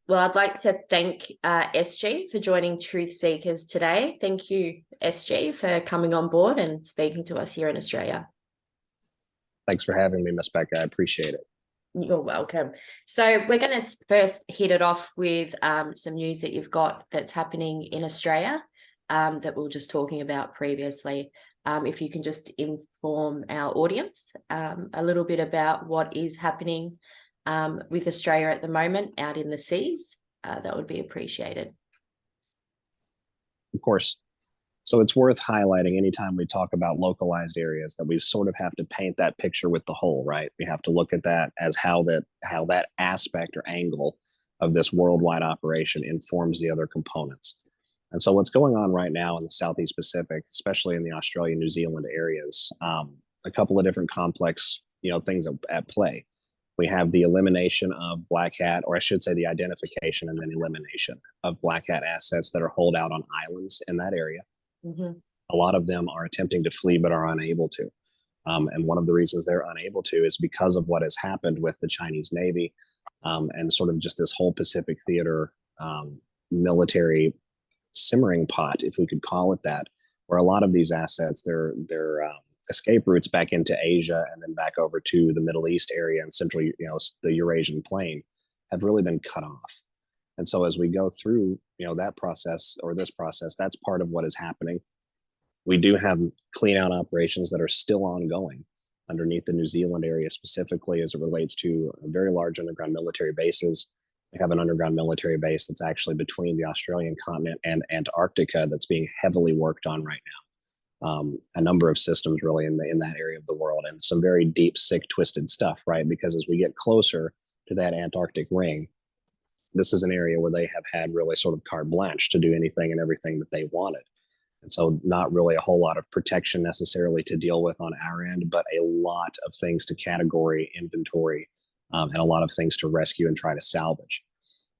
Well, I'd like to thank SG for joining Truth Seekers today. Thank you, SG, for coming on board and speaking to us here in Australia. Thanks for having me, Miss Becca. I appreciate it. You're welcome. So we're going to first hit it off with some news that you've got that's happening in Australia that we were just talking about previously. If you can just inform our audience a little bit about what is happening with Australia at the moment out in the seas, that would be appreciated. Of course. So it's worth highlighting anytime we talk about localized areas that we sort of have to paint that picture with the whole, right? We have to look at that as how that aspect or angle of this worldwide operation informs the other components. And so what's going on right now in the Southeast Pacific, especially in the Australia, New Zealand areas, a couple of different complex, things at play. We have the elimination of black hat, or I should say the identification and then elimination of black hat assets that are holed out on islands in that area. Mm-hmm. A lot of them are attempting to flee but are unable to. And one of the reasons they're unable to is because of what has happened with the Chinese Navy and sort of just this whole Pacific theater military simmering pot, if we could call it that, where a lot of these assets, their escape routes back into Asia and then back over to the Middle East area and central, the Eurasian plain have really been cut off. And so as we go through, that process or this process, that's part of what is happening. We do have clean out operations that are still ongoing underneath the New Zealand area, specifically as it relates to very large underground military bases. We have an underground military base that's actually between the Australian continent and Antarctica that's being heavily worked on right now. A number of systems really in that area of the world, and some very deep, sick, twisted stuff, right? Because as we get closer to that Antarctic ring, this is an area where they have had really sort of carte blanche to do anything and everything that they wanted. And so not really a whole lot of protection necessarily to deal with on our end, but a lot of things to category, inventory, and a lot of things to rescue and try to salvage.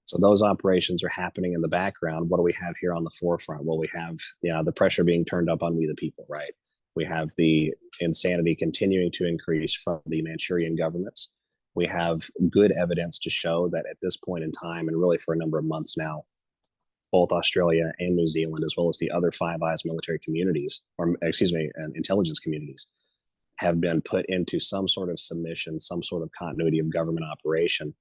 So those operations are happening in the background. What do we have here on the forefront? Well, we have the pressure being turned up on we the people, right? We have the insanity continuing to increase from the Manchurian governments. We have good evidence to show that at this point in time, and really for a number of months now, both Australia and New Zealand, as well as the other Five Eyes military communities, and intelligence communities, have been put into some sort of submission, some sort of continuity of government operation,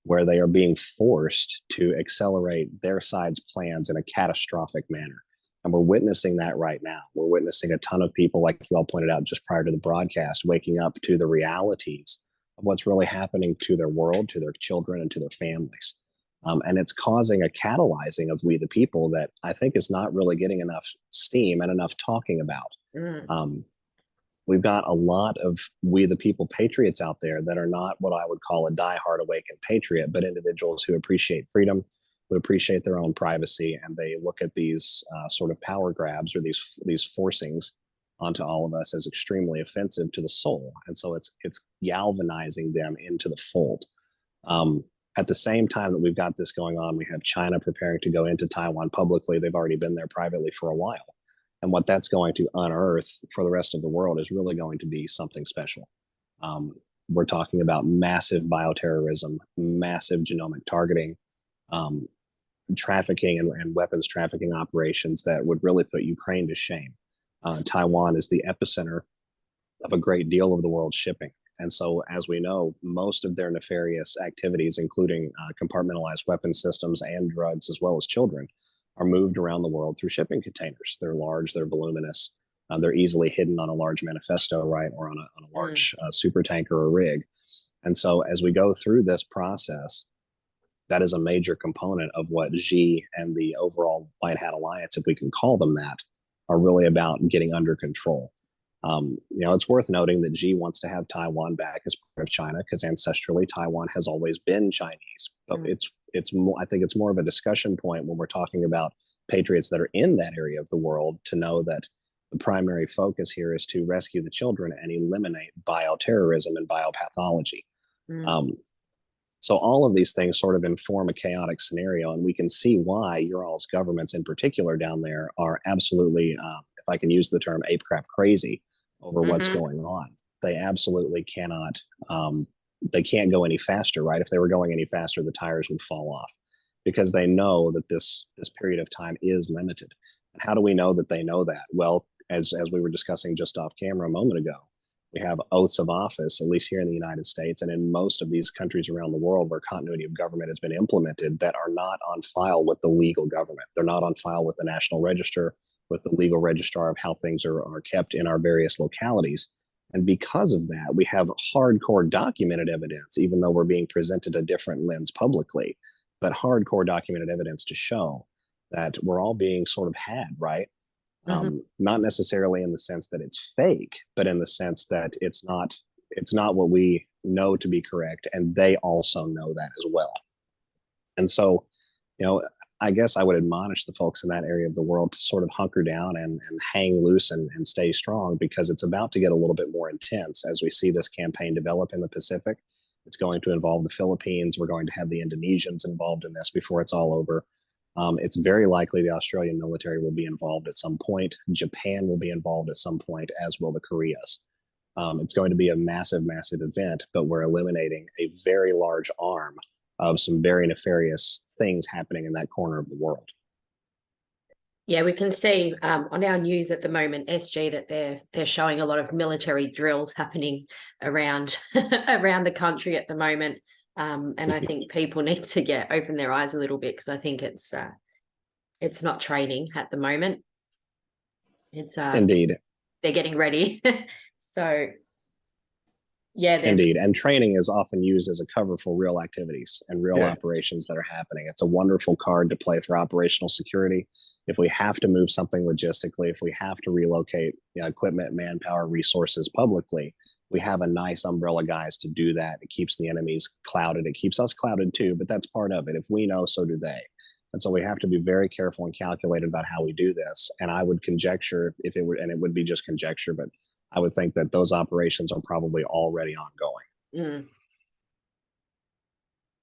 where they are being forced to accelerate their side's plans in a catastrophic manner. And we're witnessing that right now. We're witnessing a ton of people, like you all pointed out just prior to the broadcast, waking up to the realities of what's really happening to their world, to their children, and to their families. And it's causing a catalyzing of we the people that I think is not really getting enough steam and enough talking about. We've got a lot of we the people patriots out there that are not what I would call a diehard awakened patriot, but individuals who appreciate freedom, who appreciate their own privacy, and they look at these sort of power grabs or these forcings onto all of us as extremely offensive to the soul. And so it's galvanizing them into the fold. At the same time that we've got this going on, we have China preparing to go into Taiwan publicly. They've already been there privately for a while. And what that's going to unearth for the rest of the world is really going to be something special. We're talking about massive bioterrorism, massive genomic targeting, trafficking and weapons trafficking operations that would really put Ukraine to shame. Taiwan is the epicenter of a great deal of the world's shipping. And so, as we know, most of their nefarious activities, including compartmentalized weapon systems and drugs, as well as children, are moved around the world through shipping containers. They're large, they're voluminous, they're easily hidden on a large manifesto, right, or on a large super tanker or rig. And so, as we go through this process, that is a major component of what Xi and the overall White Hat Alliance, if we can call them that, are really about getting under control. It's worth noting that Xi wants to have Taiwan back as part of China because ancestrally Taiwan has always been Chinese. But it's more, I think it's more of a discussion point when we're talking about patriots that are in that area of the world to know that the primary focus here is to rescue the children and eliminate bioterrorism and biopathology. So all of these things sort of inform a chaotic scenario, and we can see why your all's governments in particular down there are absolutely, if I can use the term, ape crap crazy over what's going on. They absolutely cannot, they can't go any faster, right? If they were going any faster, the tires would fall off. because they know that this period of time is limited. And how do we know that they know that? Well, as we were discussing just off camera a moment ago, we have oaths of office, at least here in the United States and in most of these countries around the world where continuity of government has been implemented, that are not on file with the legal government. They're not on file with the National Register, with the legal registrar of how things are kept in our various localities. And because of that, we have hardcore documented evidence, even though we're being presented a different lens publicly, but hardcore documented evidence to show that we're all being sort of had, right? Not necessarily in the sense that it's fake, but in the sense that it's not what we know to be correct, and they also know that as well. And so, I guess I would admonish the folks in that area of the world to sort of hunker down and hang loose and stay strong, because it's about to get a little bit more intense as we see this campaign develop in the Pacific. It's going to involve the Philippines. We're going to have the Indonesians involved in this before it's all over. It's very likely the Australian military will be involved at some point. Japan will be involved at some point, as will the Koreas. It's going to be a massive, massive event, but we're eliminating a very large arm of some very nefarious things happening in that corner of the world. Yeah, we can see on our news at the moment, SG, that they're showing a lot of military drills happening around around the country at the moment. And I think people need to open their eyes a little bit, because I think it's not training at the moment. It's Indeed. They're getting ready. So yeah, indeed. And training is often used as a cover for real activities and real operations that are happening. It's a wonderful card to play for operational security. If we have to move something logistically, if we have to relocate equipment, manpower, resources publicly, we have a nice umbrella, guys, to do that. It keeps the enemies clouded. It keeps us clouded too, but that's part of it. If we know, so do they. And so we have to be very careful and calculated about how we do this. And I would conjecture, if it were, and it would be just conjecture, but I would think that those operations are probably already ongoing.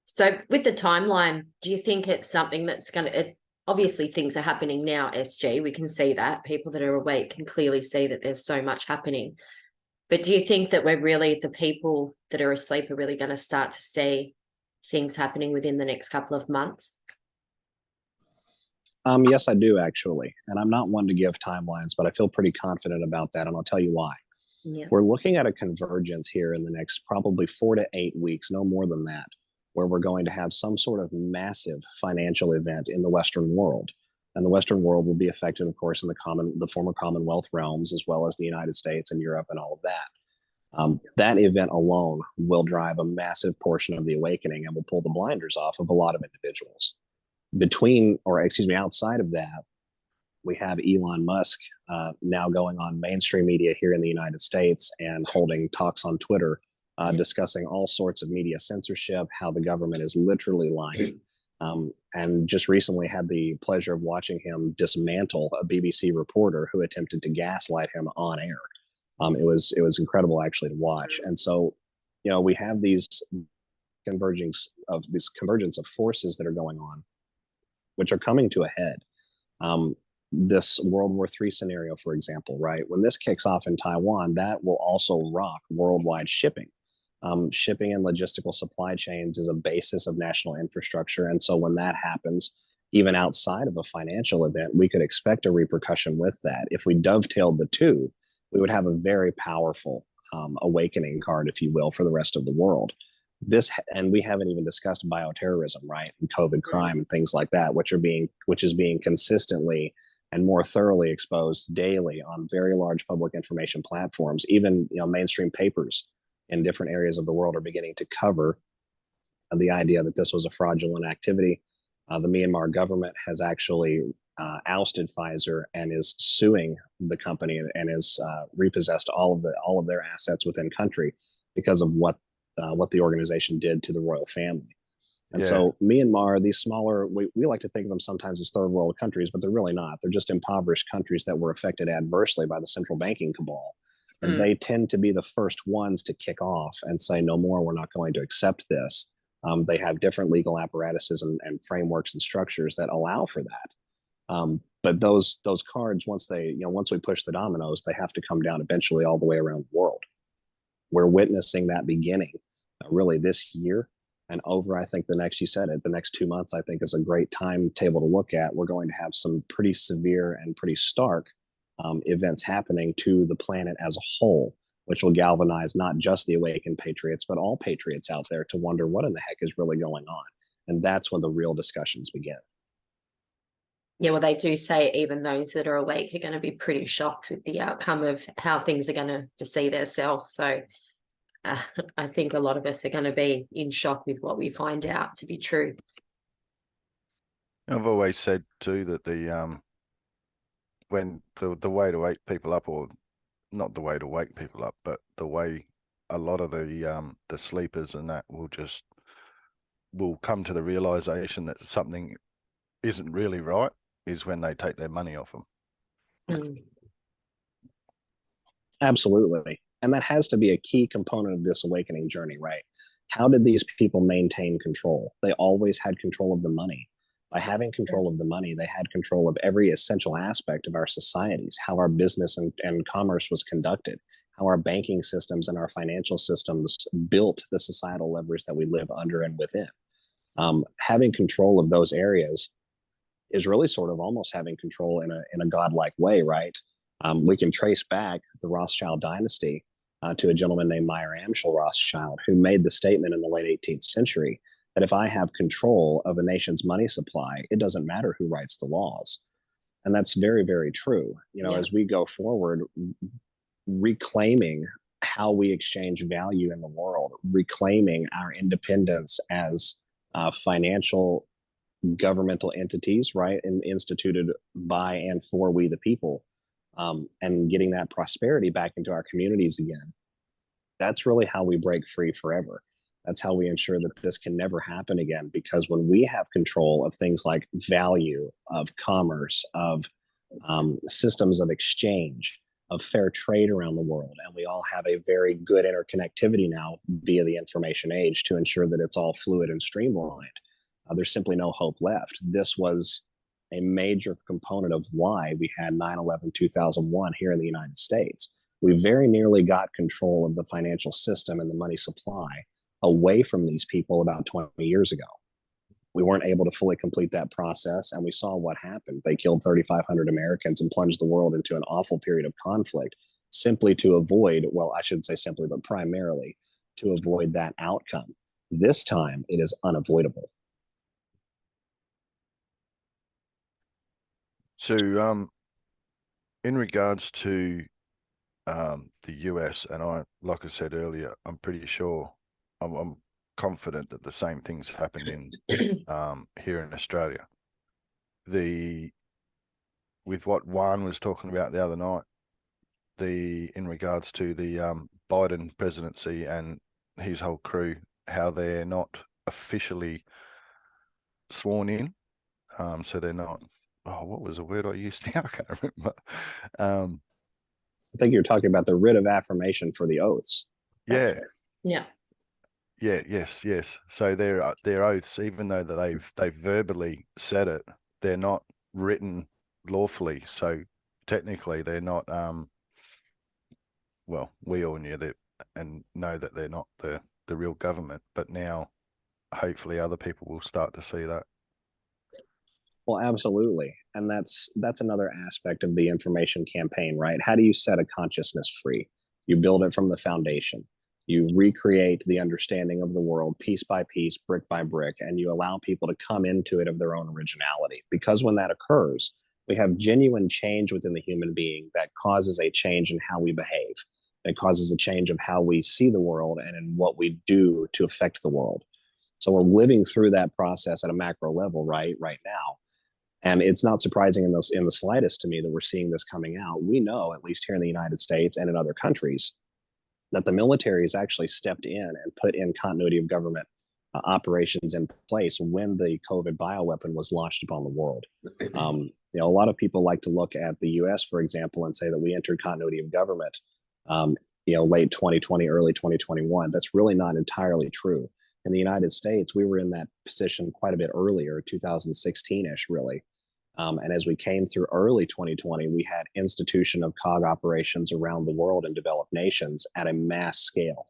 So with the timeline, do you think it's something that's going to, obviously things are happening now, SG, we can see that. People that are awake can clearly see that there's so much happening. But do you think that the people that are asleep are really going to start to see things happening within the next couple of months? Yes, I do, actually. And I'm not one to give timelines, but I feel pretty confident about that. And I'll tell you why. Yeah. We're looking at a convergence here in the next probably 4 to 8 weeks, no more than that, where we're going to have some sort of massive financial event in the Western world. And the Western world will be affected, of course, in the former Commonwealth realms, as well as the United States and Europe and all of that. That event alone will drive a massive portion of the awakening and will pull the blinders off of a lot of individuals. Outside of that, we have Elon Musk now going on mainstream media here in the United States and holding talks on Twitter, discussing all sorts of media censorship, how the government is literally lying. And just recently had the pleasure of watching him dismantle a BBC reporter who attempted to gaslight him on air. It was incredible, actually, to watch. And so, we have these convergence of forces that are going on, which are coming to a head. This World War III scenario, for example, right? When this kicks off in Taiwan, that will also rock worldwide shipping. Shipping and logistical supply chains is a basis of national infrastructure. And so when that happens, even outside of a financial event, we could expect a repercussion with that. If we dovetailed the two, we would have a very powerful awakening card, if you will, for the rest of the world. And we haven't even discussed bioterrorism, right? And COVID crime and things like that, which is being consistently and more thoroughly exposed daily on very large public information platforms. Even mainstream papers in different areas of the world are beginning to cover the idea that this was a fraudulent activity. The Myanmar government has actually ousted Pfizer and is suing the company and has repossessed all of their assets within country because of what the organization did to the royal family. And so Myanmar, these smaller, we like to think of them sometimes as third world countries, but they're really not. They're just impoverished countries that were affected adversely by the central banking cabal. And they tend to be the first ones to kick off and say, no more, we're not going to accept this. They have different legal apparatuses and frameworks and structures that allow for that. But those cards, once we push the dominoes, they have to come down eventually all the way around the world. We're witnessing that beginning really this year. And over, I think the next 2 months, I think is a great timetable to look at. We're going to have some pretty severe and pretty stark events happening to the planet as a whole, which will galvanize not just the awakened patriots, but all patriots out there to wonder what in the heck is really going on. And that's when the real discussions begin. Yeah, well, they do say even those that are awake are going to be pretty shocked with the outcome of how things are going to foresee themselves. So I think a lot of us are going to be in shock with what we find out to be true. I've always said too that the when the way to wake people up, or not the way to wake people up, but the way a lot of the sleepers and that will come to the realization that something isn't really right is when they take their money off them. Mm. Absolutely. And that has to be a key component of this awakening journey, right? How did these people maintain control? They always had control of the money. By having control of the money, they had control of every essential aspect of our societies, how our business and commerce was conducted, how our banking systems and our financial systems built the societal leverage that we live under and within. Having control of those areas is really sort of almost having control in a godlike way, right? We can trace back the Rothschild dynasty to a gentleman named Meyer Amschel Rothschild, who made the statement in the late 18th century that if I have control of a nation's money supply, it doesn't matter who writes the laws. And that's very, very true. You know, as we go forward, reclaiming how we exchange value in the world, reclaiming our independence as financial governmental entities, right, and instituted by and for we the people, and getting that prosperity back into our communities again. That's really how we break free forever. That's how we ensure that this can never happen again, because when we have control of things like value, of commerce, of systems of exchange, of fair trade around the world, and we all have a very good interconnectivity now via the information age to ensure that it's all fluid and streamlined, there's simply no hope left. This was a major component of why we had 9/11/2001 here in the United States. We very nearly got control of the financial system and the money supply away from these people about 20 years ago. We weren't able to fully complete that process, and we saw what happened. They killed 3,500 Americans and plunged the world into an awful period of conflict simply to avoid, well, I shouldn't say simply, but primarily to avoid that outcome. This time, it is unavoidable. So, in regards to the US, and like I said earlier, I'm pretty sure, I'm confident that the same things happened in here in Australia. With what Juan was talking about the other night, in regards to the Biden presidency and his whole crew, how they're not officially sworn in, so they're not. Oh, what was the word I used now? I can't remember. I think you're talking about the writ of affirmation for the oaths. Yeah. Yeah. Yeah. Yes. So their oaths, even though that they've verbally said it, they're not written lawfully. So technically, they're not. Well, we all knew that and know that they're not the real government. But now, hopefully, other people will start to see that. Well, absolutely. And that's another aspect of the information campaign, right? How do you set a consciousness free? You build it from the foundation. You recreate the understanding of the world piece by piece, brick by brick, and you allow people to come into it of their own originality. Because when that occurs, we have genuine change within the human being that causes a change in how we behave. It causes a change of how we see the world and in what we do to affect the world. So we're living through that process at a macro level right now. And it's not surprising in the slightest to me that we're seeing this coming out. We know, at least here in the United States and in other countries, that the military has actually stepped in and put in continuity of government operations in place when the COVID bioweapon was launched upon the world. A lot of people like to look at the U.S., for example, and say that we entered continuity of government, late 2020, early 2021. That's really not entirely true. In the United States, we were in that position quite a bit earlier, 2016-ish, really. And as we came through early 2020, we had institution of COG operations around the world in developed nations at a mass scale.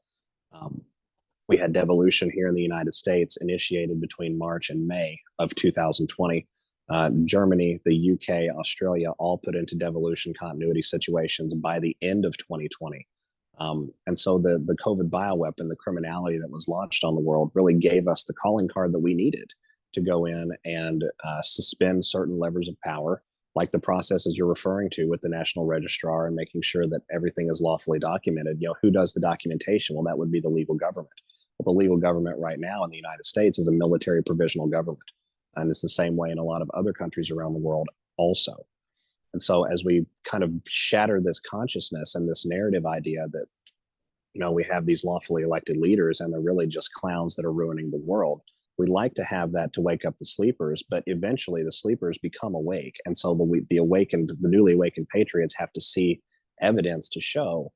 We had devolution here in the United States initiated between March and May of 2020. Germany, the UK, Australia all put into devolution continuity situations by the end of 2020. And so the COVID bioweapon, the criminality that was launched on the world, really gave us the calling card that we needed to go in and suspend certain levers of power, like the processes you're referring to with the National Registrar and making sure that everything is lawfully documented. You know, who does the documentation? Well, that would be the legal government. Well, the legal government right now in the United States is a military provisional government. And it's the same way in a lot of other countries around the world also. And so as we kind of shatter this consciousness and this narrative idea that, you know, we have these lawfully elected leaders and they're really just clowns that are ruining the world, we like to have that to wake up the sleepers, but eventually the sleepers become awake. And so the newly awakened patriots have to see evidence to show,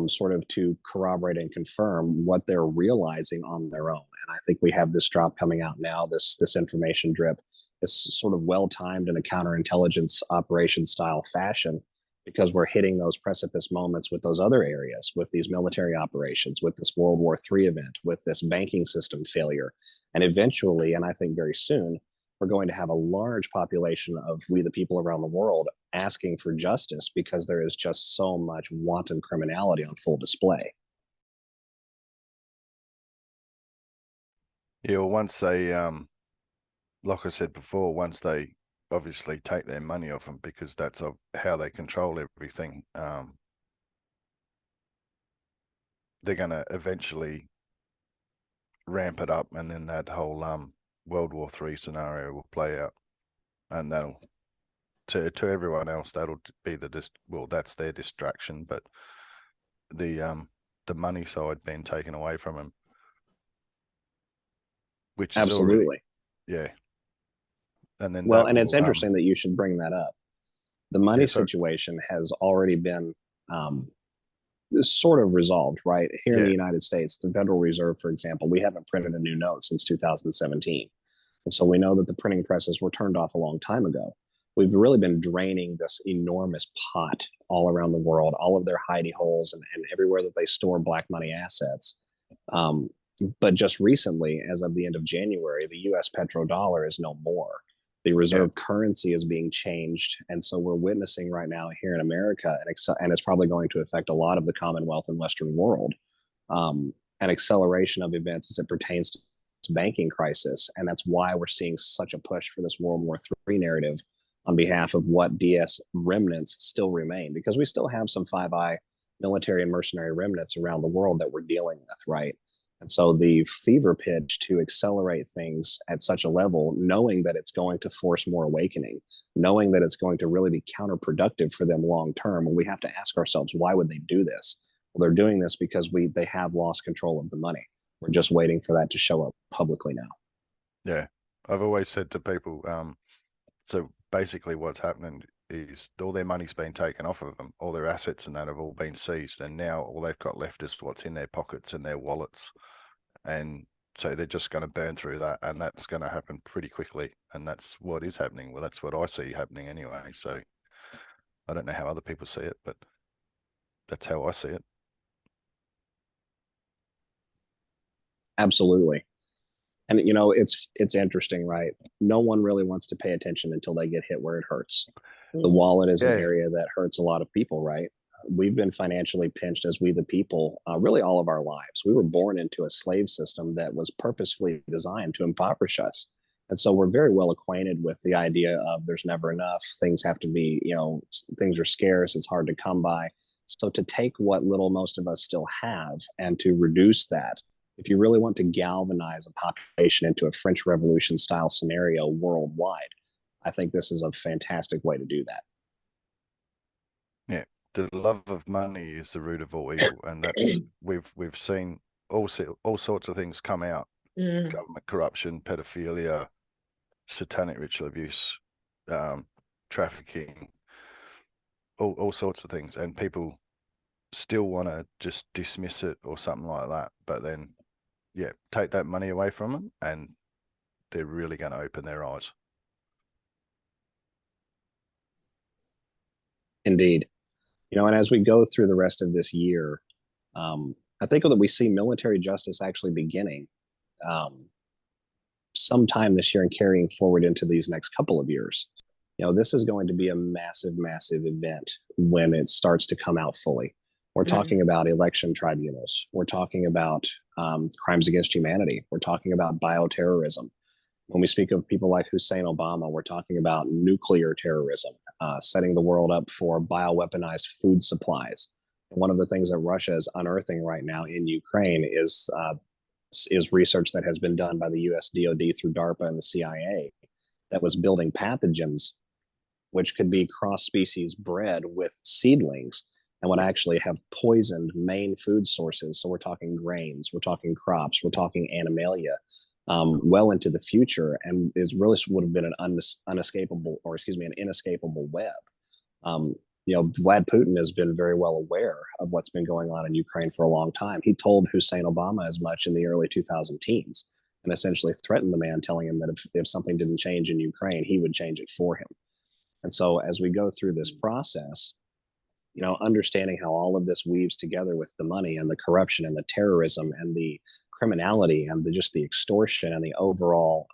sort of to corroborate and confirm what they're realizing on their own. And I think we have this drop coming out now, this information drip. It's sort of well timed in a counterintelligence operation style fashion, because we're hitting those precipice moments with those other areas, with these military operations, with this World War III event, with this banking system failure. And eventually, and I think very soon, we're going to have a large population of we the people around the world asking for justice, because there is just so much wanton criminality on full display. Yeah, well, once they, like I said before, once they obviously take their money off them, because that's how they control everything, they're going to eventually ramp it up, and then that whole World War III scenario will play out, and that'll to everyone else that'll be that's their distraction, but the money side being taken away from them, which is Absolutely. already, yeah. And then well, and it's interesting that you should bring that up. The money situation has already been sort of resolved, right? Here in the United States, the Federal Reserve, for example, we haven't printed a new note since 2017. And so we know that the printing presses were turned off a long time ago. We've really been draining this enormous pot all around the world, all of their hidey holes and everywhere that they store black money assets. But just recently, as of the end of January, the US petrodollar is no more. The reserve currency is being changed. And so we're witnessing right now here in America, and it's probably going to affect a lot of the Commonwealth and Western world, an acceleration of events as it pertains to banking crisis. And that's why we're seeing such a push for this World War III narrative on behalf of what DS remnants still remain, because we still have some Five Eye military and mercenary remnants around the world that we're dealing with, right? And so the fever pitch to accelerate things at such a level, knowing that it's going to force more awakening, knowing that it's going to really be counterproductive for them long term, and we have to ask ourselves, why would they do this? Well, they're doing this because they have lost control of the money. We're just waiting for that to show up publicly now. Yeah, I've always said to people, so basically what's happening is all their money's been taken off of them, all their assets and that have all been seized, and now all they've got left is what's in their pockets and their wallets. And so they're just going to burn through that, and that's going to happen pretty quickly. And that's what is happening. Well, that's what I see happening anyway. So I don't know how other people see it, but that's how I see it. Absolutely. And you know, it's interesting, right? No one really wants to pay attention until they get hit where it hurts. The wallet is an area that hurts a lot of people, right? We've been financially pinched as we the people, really all of our lives. We were born into a slave system that was purposefully designed to impoverish us. And so we're very well acquainted with the idea of there's never enough, things have to be, you know, things are scarce, it's hard to come by. So to take what little most of us still have and to reduce that, if you really want to galvanize a population into a French Revolution style scenario worldwide, I think this is a fantastic way to do that. Yeah, the love of money is the root of all evil, and that's we've seen all sorts of things come out: government corruption, pedophilia, satanic ritual abuse, trafficking, all sorts of things, and people still want to just dismiss it or something like that. But then, yeah, take that money away from them, and they're really going to open their eyes. Indeed. You know, and as we go through the rest of this year, I think that we see military justice actually beginning sometime this year and carrying forward into these next couple of years. This is going to be a massive, massive event when it starts to come out fully. We're talking about election tribunals. We're talking about crimes against humanity. We're talking about bioterrorism. When we speak of people like Hussein Obama, we're talking about nuclear terrorism, setting the world up for bioweaponized food supplies. And one of the things that Russia is unearthing right now in Ukraine is research that has been done by the US DoD through DARPA and the CIA that was building pathogens which could be cross-species bred with seedlings and would actually have poisoned main food sources. So we're talking grains, we're talking crops, we're talking animalia, well into the future, and it really would have been an inescapable web. Vlad Putin has been very well aware of what's been going on in Ukraine for a long time. He told Hussein Obama as much in the early 2000 teens and essentially threatened the man, telling him that if something didn't change in Ukraine, he would change it for him. And so as we go through this process, understanding how all of this weaves together with the money and the corruption and the terrorism and the criminality and just the extortion and the overall,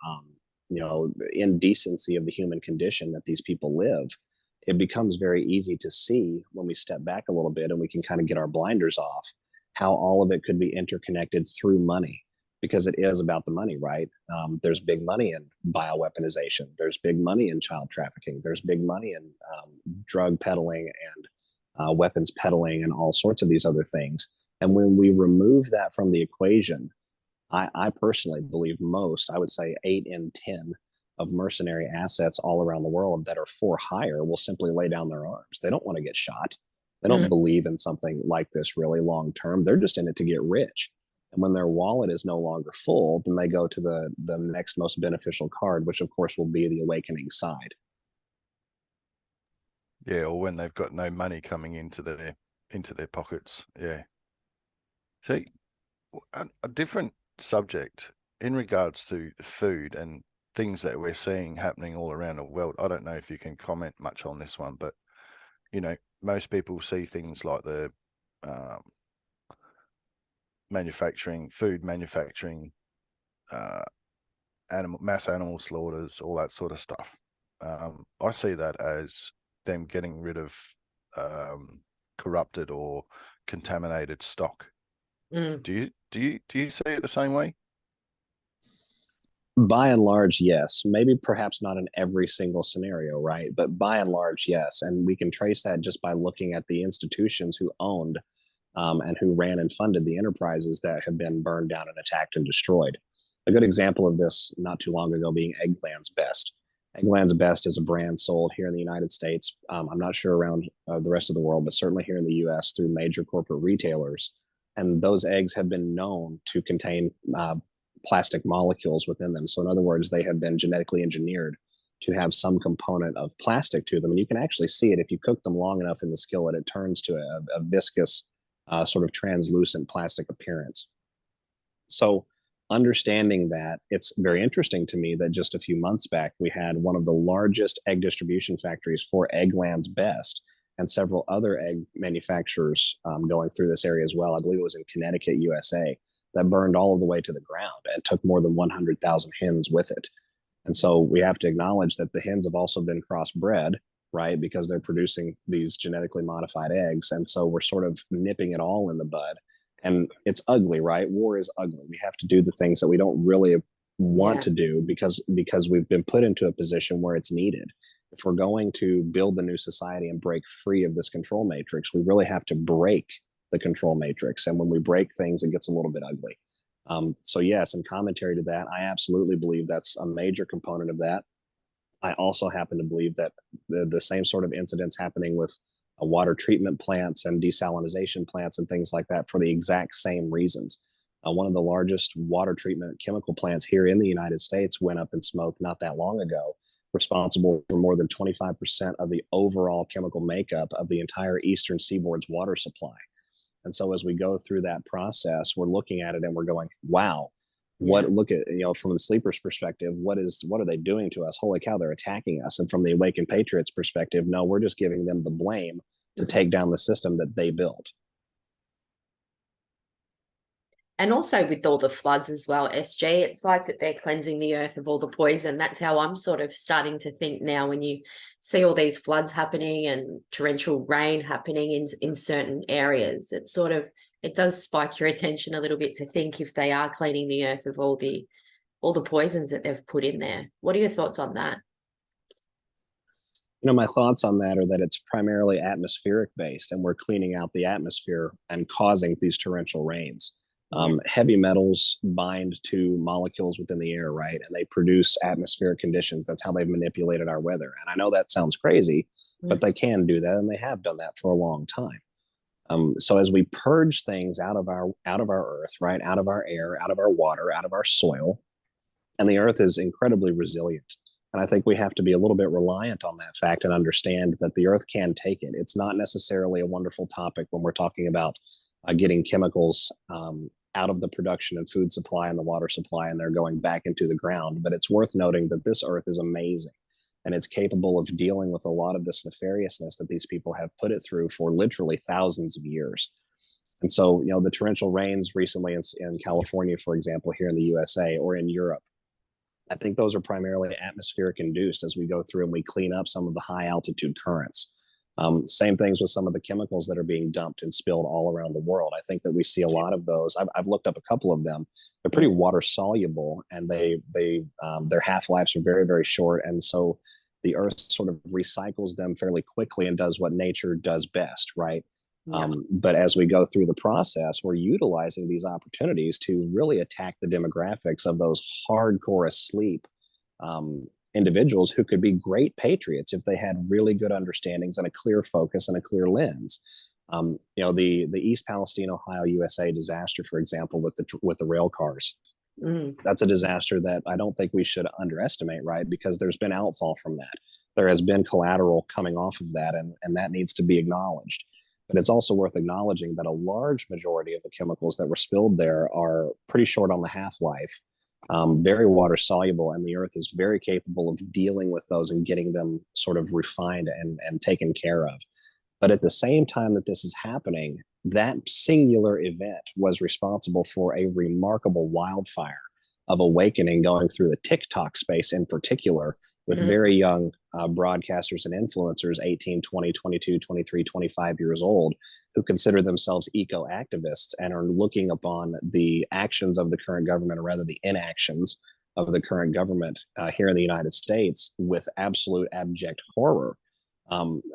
indecency of the human condition that these people live, it becomes very easy to see when we step back a little bit and we can kind of get our blinders off how all of it could be interconnected through money, because it is about the money, right? There's big money in bioweaponization. There's big money in child trafficking. There's big money in drug peddling and weapons peddling and all sorts of these other things. And when we remove that from the equation, I personally believe I would say 8 in 10 of mercenary assets all around the world that are for hire will simply lay down their arms. They don't want to get shot. They don't believe in something like this really long term. They're just in it to get rich. And when their wallet is no longer full, then they go to the next most beneficial card, which of course will be the awakening side. Yeah, or when they've got no money coming into their pockets. Yeah. See, a different subject in regards to food and things that we're seeing happening all around the world. I don't know if you can comment much on this one, but most people see things like the food manufacturing, mass animal slaughters, all that sort of stuff. I see that as them getting rid of corrupted or contaminated stock. Do you see it the same way? By and large, yes. Maybe perhaps not in every single scenario, right? But by and large, yes. And we can trace that just by looking at the institutions who owned and who ran and funded the enterprises that have been burned down and attacked and destroyed. A good example of this not too long ago being Eggland's Best. Eggland's Best is a brand sold here in the United States. I'm not sure around the rest of the world, but certainly here in the US through major corporate retailers. And those eggs have been known to contain plastic molecules within them. So in other words, they have been genetically engineered to have some component of plastic to them. And you can actually see it if you cook them long enough in the skillet, it turns to a viscous, sort of translucent plastic appearance. So understanding that, it's very interesting to me that just a few months back, we had one of the largest egg distribution factories for Eggland's Best and several other egg manufacturers going through this area as well. I believe it was in Connecticut, USA, that burned all of the way to the ground and took more than 100,000 hens with it. And so we have to acknowledge that the hens have also been crossbred, right? Because they're producing these genetically modified eggs. And so we're sort of nipping it all in the bud. And it's ugly, right? War is ugly. We have to do the things that we don't really want to do because we've been put into a position where it's needed. If we're going to build the new society and break free of this control matrix, we really have to break the control matrix. And when we break things, it gets a little bit ugly. So yes, in commentary to that, I absolutely believe that's a major component of that. I also happen to believe that the same sort of incidents happening with water treatment plants and desalination plants and things like that for the exact same reasons. One of the largest water treatment chemical plants here in the United States went up in smoke not that long ago, responsible for more than 25% of the overall chemical makeup of the entire Eastern Seaboard's water supply. And so as we go through that process, we're looking at it and we're going, wow, look at, from the sleeper's perspective, what are they doing to us? Holy cow, they're attacking us. And from the awakened patriots perspective, no, we're just giving them the blame to take down the system that they built. And also with all the floods as well, SG, it's like that they're cleansing the earth of all the poison. That's how I'm sort of starting to think now when you see all these floods happening and torrential rain happening in certain areas. It sort of, it does spike your attention a little bit to think if they are cleaning the earth of all the poisons that they've put in there. What are your thoughts on that? You know, my thoughts on that are that it's primarily atmospheric based, and we're cleaning out the atmosphere and causing these torrential rains. Heavy metals bind to molecules within the air, right? And they produce atmospheric conditions. That's how they've manipulated our weather. And I know that sounds crazy, but they can do that, and they have done that for a long time. So as we purge things out of our earth, right, out of our air, out of our water, out of our soil, and the earth is incredibly resilient. And I think we have to be a little bit reliant on that fact and understand that the earth can take it. It's not necessarily a wonderful topic when we're talking about getting chemicals out of the production and food supply and the water supply, and they're going back into the ground. But it's worth noting that this earth is amazing, and it's capable of dealing with a lot of this nefariousness that these people have put it through for literally thousands of years. And so, you know, the torrential rains recently in California, for example, here in the USA or in Europe, I think those are primarily atmospheric induced as we go through and we clean up some of the high altitude currents. Same things with some of the chemicals that are being dumped and spilled all around the world. I think that we see a lot of those. I've looked up a couple of them. They're pretty water soluble, and their half-lives are very, very short. And so the earth sort of recycles them fairly quickly and does what nature does best, right? Yeah. But as we go through the process, we're utilizing these opportunities to really attack the demographics of those hardcore asleep individuals who could be great patriots if they had really good understandings and a clear focus and a clear lens. You know, the East Palestine, Ohio, USA disaster, for example, with the rail cars. That's a disaster that I don't think we should underestimate, right? Because there's been outfall from that. There has been collateral coming off of that, and that needs to be acknowledged. But it's also worth acknowledging that a large majority of the chemicals that were spilled there are pretty short on the half-life, very water soluble, and the earth is very capable of dealing with those and getting them sort of refined and taken care of. But at the same time that this is happening, that singular event was responsible for a remarkable wildfire of awakening going through the TikTok space in particular, with very young broadcasters and influencers, 18, 20, 22, 23, 25 years old, who consider themselves eco-activists and are looking upon the actions of the current government, or rather the inactions of the current government here in the United States, with absolute abject horror.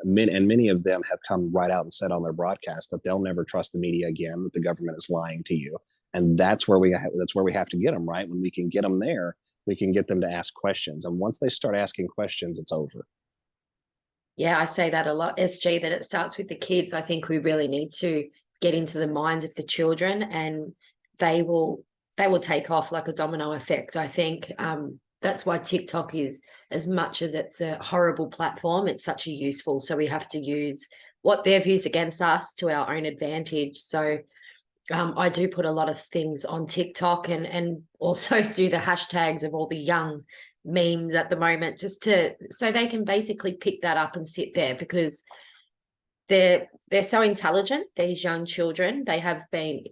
Many of them have come right out and said on their broadcast that they'll never trust the media again, that the government is lying to you. And that's where we have to get them, right? When we can get them there, we can get them to ask questions. And once they start asking questions, it's over. Yeah, I say that a lot, SG, that it starts with the kids. I think we really need to get into the minds of the children, and they will take off like a domino effect. I think that's why TikTok is, as much as it's a horrible platform, it's such a useful. So we have to use what they've used against us to our own advantage. So I do put a lot of things on TikTok, and also do the hashtags of all the young memes at the moment, just so they can basically pick that up and sit there, because they're so intelligent, these young children. They have been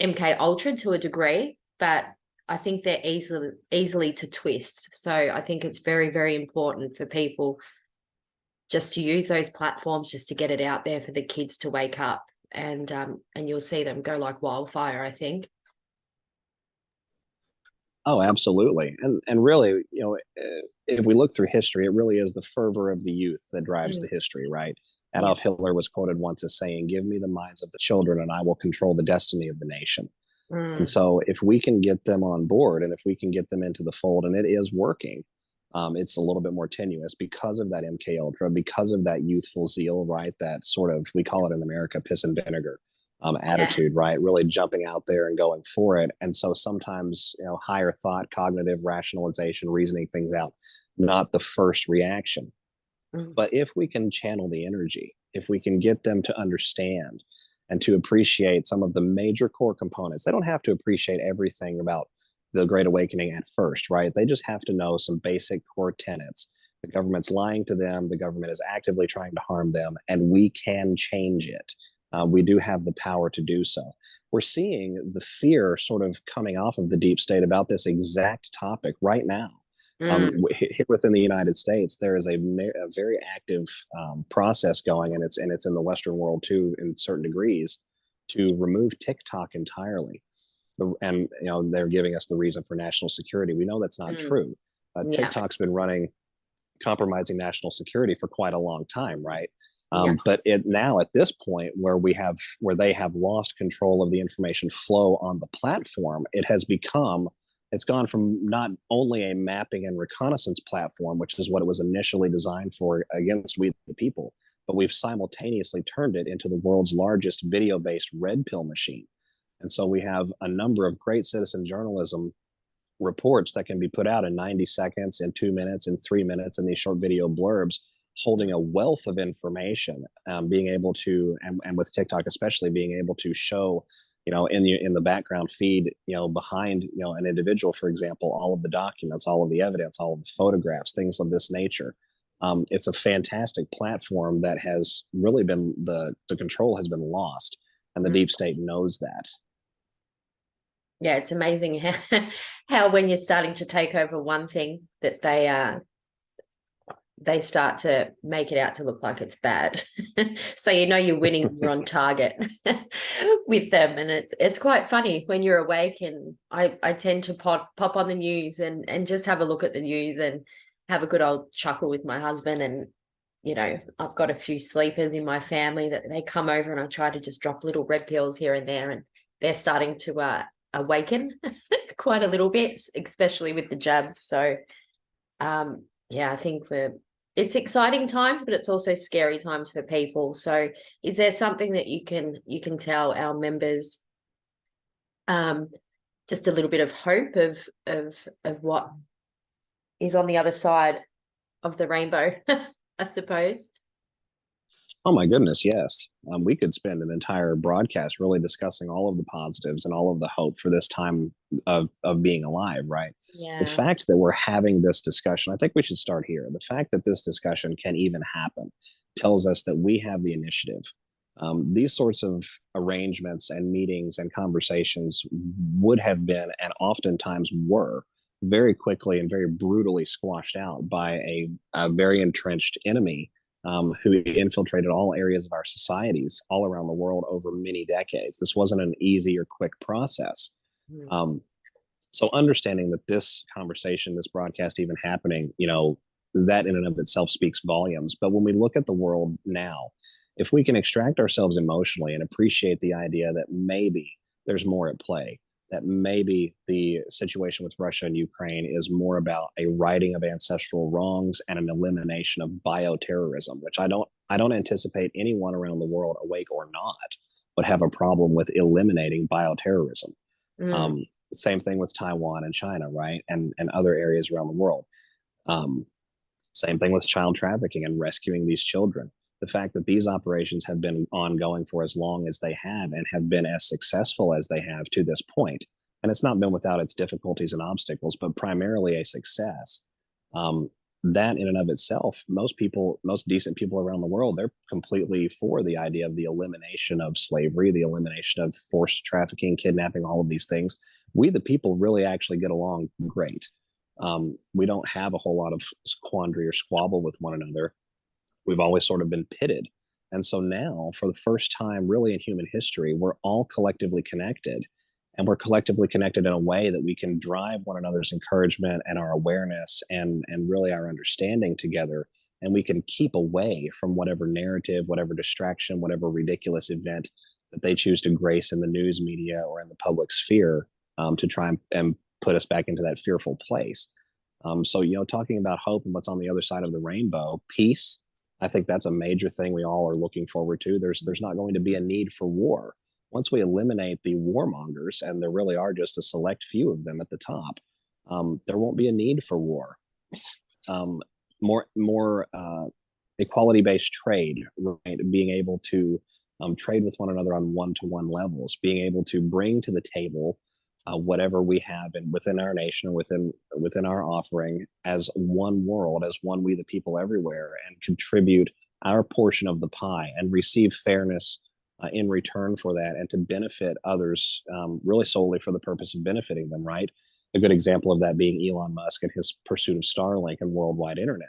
MK Ultra to a degree, but I think they're easily to twist. So I think it's very, very important for people just to use those platforms, just to get it out there for the kids to wake up. And you'll see them go like wildfire, I think. Oh, absolutely. And really, you know, if we look through history, it really is the fervor of the youth that drives the history, right? Adolf Hitler was quoted once as saying, "Give me the minds of the children and I will control the destiny of the nation." And so if we can get them on board, and if we can get them into the fold, and it is working, it's a little bit more tenuous because of that MK Ultra, because of that youthful zeal, right? That sort of, we call it in America, piss and vinegar attitude, right? Really jumping out there and going for it. And so sometimes, you know, higher thought, cognitive rationalization, reasoning things out, not the first reaction. But if we can channel the energy, if we can get them to understand and to appreciate some of the major core components, they don't have to appreciate everything about the Great Awakening at first, right? They just have to know some basic core tenets. The government's lying to them. The government is actively trying to harm them, and we can change it. We do have the power to do so. We're seeing the fear sort of coming off of the deep state about this exact topic right now. Here within the United States, there is a very active process going, and it's in the Western world too, in certain degrees, to remove TikTok entirely. And they're giving us the reason for national security. We know that's not true. Yeah. TikTok's been running, compromising national security for quite a long time, right? Yeah. But now at this point where they have lost control of the information flow on the platform, it's gone from not only a mapping and reconnaissance platform, which is what it was initially designed for against we the people, but we've simultaneously turned it into the world's largest video-based red pill machine. And so we have a number of great citizen journalism reports that can be put out in 90 seconds, in 2 minutes, in 3 minutes, in these short video blurbs, holding a wealth of information, being able to, and with TikTok especially, being able to show, in the background feed, behind, an individual, for example, all of the documents, all of the evidence, all of the photographs, things of this nature. It's a fantastic platform that has really been, the control has been lost, and the deep state knows that. Yeah, it's amazing how when you're starting to take over one thing, that they start to make it out to look like it's bad. So you're winning, you're on target with them. And it's quite funny when you're awake, and I tend to pop on the news and just have a look at the news and have a good old chuckle with my husband. And I've got a few sleepers in my family that they come over, and I try to just drop little red pills here and there, and they're starting to awaken quite a little bit, especially with the jabs. So I think it's exciting times, but it's also scary times for people. So is there something that you can tell our members, just a little bit of hope of what is on the other side of the rainbow, I suppose? Oh my goodness, yes. We could spend an entire broadcast really discussing all of the positives and all of the hope for this time of being alive, right? Yeah. The fact that we're having this discussion, I think we should start here. The fact that this discussion can even happen tells us that we have the initiative. These sorts of arrangements and meetings and conversations would have been, and oftentimes were, very quickly and very brutally squashed out by a very entrenched enemy, who infiltrated all areas of our societies all around the world over many decades. This wasn't an easy or quick process. So understanding that this conversation, this broadcast even happening, that in and of itself speaks volumes. But when we look at the world now, if we can extract ourselves emotionally and appreciate the idea that maybe there's more at play, that maybe the situation with Russia and Ukraine is more about a righting of ancestral wrongs and an elimination of bioterrorism, which I don't anticipate anyone around the world, awake or not, would have a problem with eliminating bioterrorism. Same thing with Taiwan and China, right? And other areas around the world. Same thing with child trafficking and rescuing these children. The fact that these operations have been ongoing for as long as they have and have been as successful as they have to this point, and it's not been without its difficulties and obstacles, but primarily a success. That in and of itself, most decent people around the world, they're completely for the idea of the elimination of slavery, the elimination of forced trafficking, kidnapping, all of these things. We, the people, really actually get along great. We don't have a whole lot of quandary or squabble with one another. We've always sort of been pitted. And so now, for the first time really in human history, we're all collectively connected. And we're collectively connected in a way that we can drive one another's encouragement and our awareness and really our understanding together. And we can keep away from whatever narrative, whatever distraction, whatever ridiculous event that they choose to grace in the news media or in the public sphere, to try and put us back into that fearful place. So, talking about hope and what's on the other side of the rainbow, peace, I think that's a major thing we all are looking forward to. There's not going to be a need for war. Once we eliminate the warmongers, and there really are just a select few of them at the top, there won't be a need for war. More equality-based trade, right? Being able to trade with one another on one-to-one levels, being able to bring to the table whatever we have within our nation or within our offering as one world, as one we the people everywhere, and contribute our portion of the pie and receive fairness in return for that, and to benefit others really solely for the purpose of benefiting them, right? A good example of that being Elon Musk and his pursuit of Starlink and worldwide internet.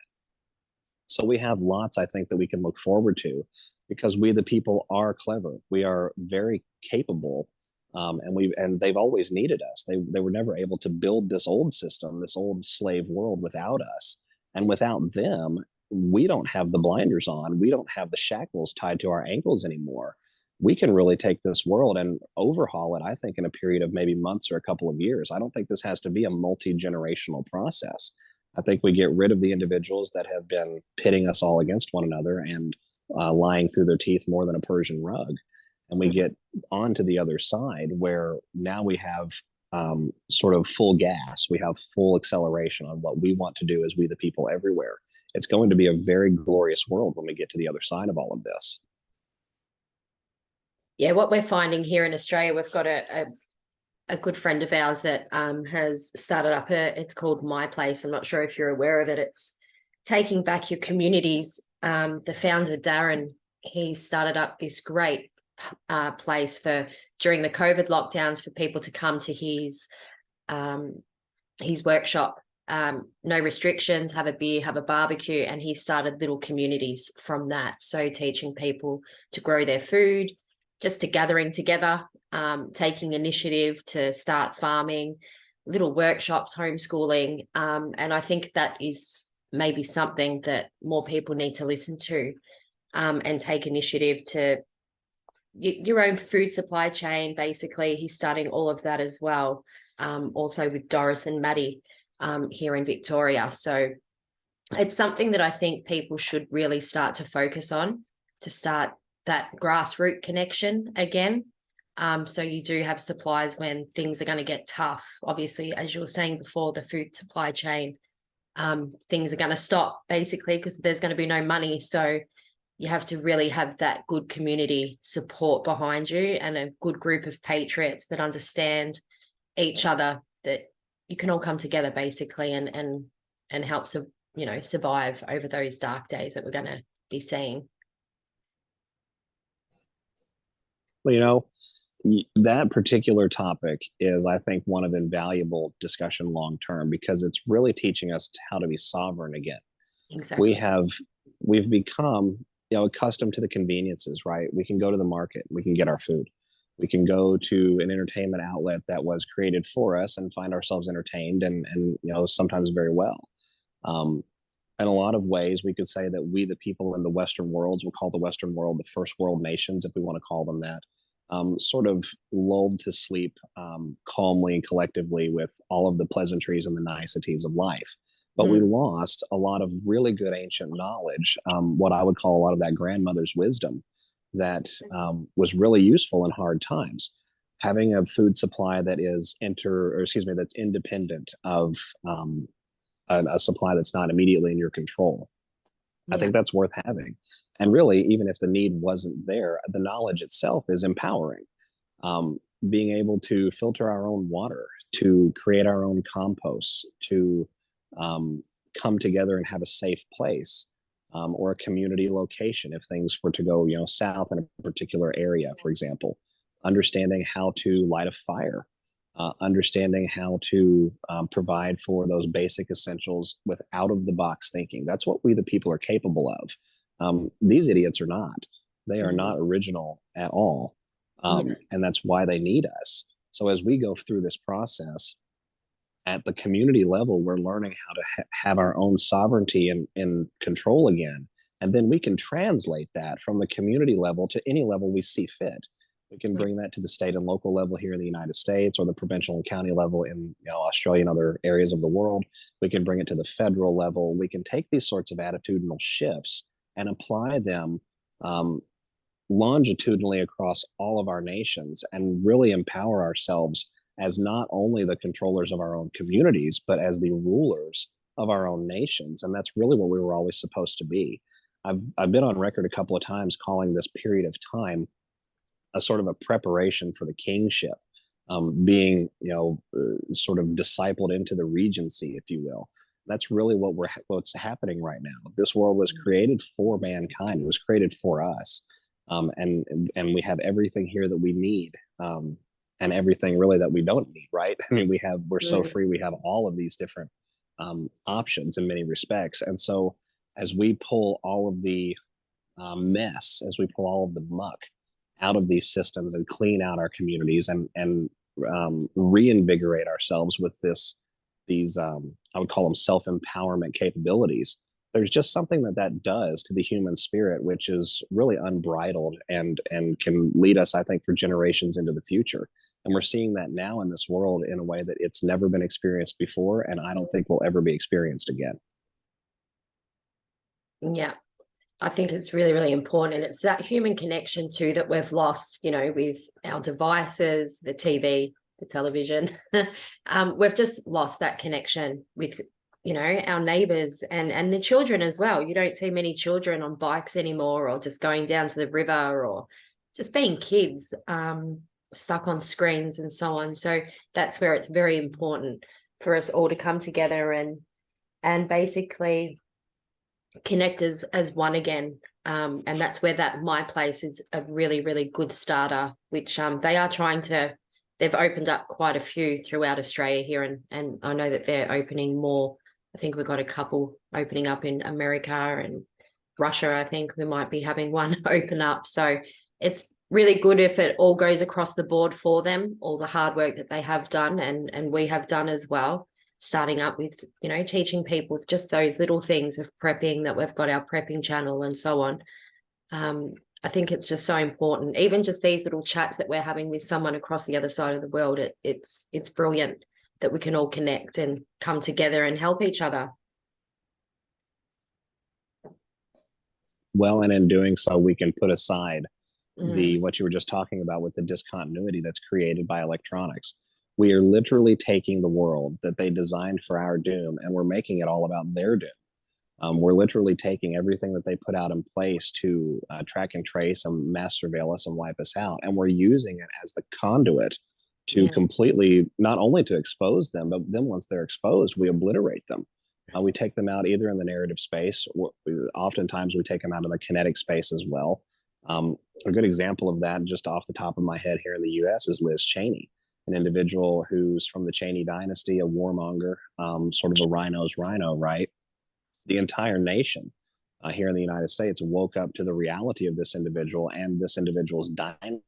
So we have lots, I think, that we can look forward to, because we, the people, are clever. We are very capable, and they've always needed us. They were never able to build this old system, this old slave world, without us. And without them, we don't have the blinders on. We don't have the shackles tied to our ankles anymore. We can really take this world and overhaul it, I think, in a period of maybe months or a couple of years. I don't think this has to be a multi-generational process. I think we get rid of the individuals that have been pitting us all against one another and lying through their teeth more than a Persian rug. And we get onto the other side, where now we have sort of full gas. We have full acceleration on what we want to do as we, the people, everywhere. It's going to be a very glorious world when we get to the other side of all of this. Yeah, what we're finding here in Australia, we've got a good friend of ours that has started up it's called My Place. I'm not sure if you're aware of it. It's taking back your communities. The founder, Darren, he started up this great place for during the COVID lockdowns for people to come to his workshop. No restrictions, have a beer, have a barbecue, and he started little communities from that. So teaching people to grow their food, just to gathering together, taking initiative to start farming, little workshops, homeschooling. And I think that is maybe something that more people need to listen to, and take initiative to your own food supply chain. Basically, he's starting all of that as well. Also with Doris and Maddie here in Victoria. So it's something that I think people should really start to focus on, to start that grassroots connection again. So you do have supplies when things are going to get tough. Obviously, as you were saying before, the food supply chain, things are going to stop basically because there's going to be no money. So you have to really have that good community support behind you and a good group of patriots that understand each other, that you can all come together basically and help survive over those dark days that we're going to be seeing. Well, that particular topic is, I think, one of invaluable discussion long term, because it's really teaching us how to be sovereign again. Exactly. We've become accustomed to the conveniences, right? We can go to the market, we can get our food, we can go to an entertainment outlet that was created for us and find ourselves entertained and sometimes very well. In a lot of ways, we could say that we, the people in the Western worlds, we'll call the Western world the first world nations, if we want to call them that, sort of lulled to sleep calmly and collectively with all of the pleasantries and the niceties of life. But we lost a lot of really good ancient knowledge, what I would call a lot of that grandmother's wisdom that was really useful in hard times. Having a food supply that is that's independent of a supply that's not immediately in your control. I think that's worth having. And really, even if the need wasn't there, the knowledge itself is empowering. Being able to filter our own water, to create our own composts, to come together and have a safe place, or a community location if things were to go south in a particular area, for example. Understanding how to light a fire, understanding how to provide for those basic essentials with out-of-the-box thinking. That's what we, the people, are capable of. These idiots are not. They are not original at all. And that's why they need us. So as we go through this process, at the community level, we're learning how to have our own sovereignty and control again. And then we can translate that from the community level to any level we see fit. We can bring that to the state and local level here in the United States, or the provincial and county level in Australia and other areas of the world. We can bring it to the federal level. We can take these sorts of attitudinal shifts and apply them longitudinally across all of our nations, and really empower ourselves as not only the controllers of our own communities, but as the rulers of our own nations. And that's really what we were always supposed to be. I've been on record a couple of times calling this period of time a sort of a preparation for the kingship, being sort of discipled into the regency, if you will. That's really what's happening right now. This world was created for mankind. It was created for us. And we have everything here that we need, and everything really that we don't need, right? I mean, we're so free. We have all of these different options in many respects. And so as we pull all of the mess, as we pull all of the muck out of these systems and clean out our communities and reinvigorate ourselves with these I would call them self-empowerment capabilities, there's just something that does to the human spirit, which is really unbridled and can lead us, I think, for generations into the future. And we're seeing that now in this world in a way that it's never been experienced before, and I don't think will ever be experienced again. Yeah, I think it's really, really important. And it's that human connection too that we've lost, you know, with our devices, the TV, the television. We've just lost that connection with, you know, our neighbors and the children as well. You don't see many children on bikes anymore, or just going down to the river, or just being kids, stuck on screens and so on. So that's where it's very important for us all to come together and basically connect as one again. And that's where that My Place is a really, really good starter, which they are trying to, they've opened up quite a few throughout Australia here, and I know that they're opening more. I think we've got a couple opening up in America and Russia. I think we might be having one open up. So it's really good if it all goes across the board for them, all the hard work that they have done and we have done as well, starting up with, you know, teaching people just those little things of prepping, that we've got our prepping channel and so on. I think it's just so important. Even just these little chats that we're having with someone across the other side of the world, it's brilliant that we can all connect and come together and help each other. Well, and in doing so, we can put aside what you were just talking about with the discontinuity that's created by electronics. We are literally taking the world that they designed for our doom, and we're making it all about their doom. We're literally taking everything that they put out in place to track and trace and mass surveil us and wipe us out, and we're using it as the conduit to completely, not only to expose them, but then once they're exposed, we obliterate them. We take them out either in the narrative space, or oftentimes we take them out in the kinetic space as well. A good example of that, just off the top of my head here in the US, is Liz Cheney, an individual who's from the Cheney dynasty, a warmonger, sort of a rhino's rhino, right? The entire nation here in the United States woke up to the reality of this individual and this individual's dynasty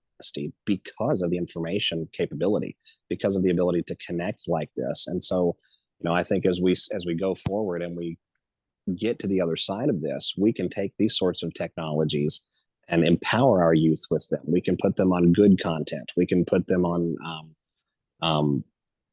because of the information capability, because of the ability to connect like this. And so, you know, I think as we go forward and we get to the other side of this, we can take these sorts of technologies and empower our youth with them. We can put them on good content. We can put them on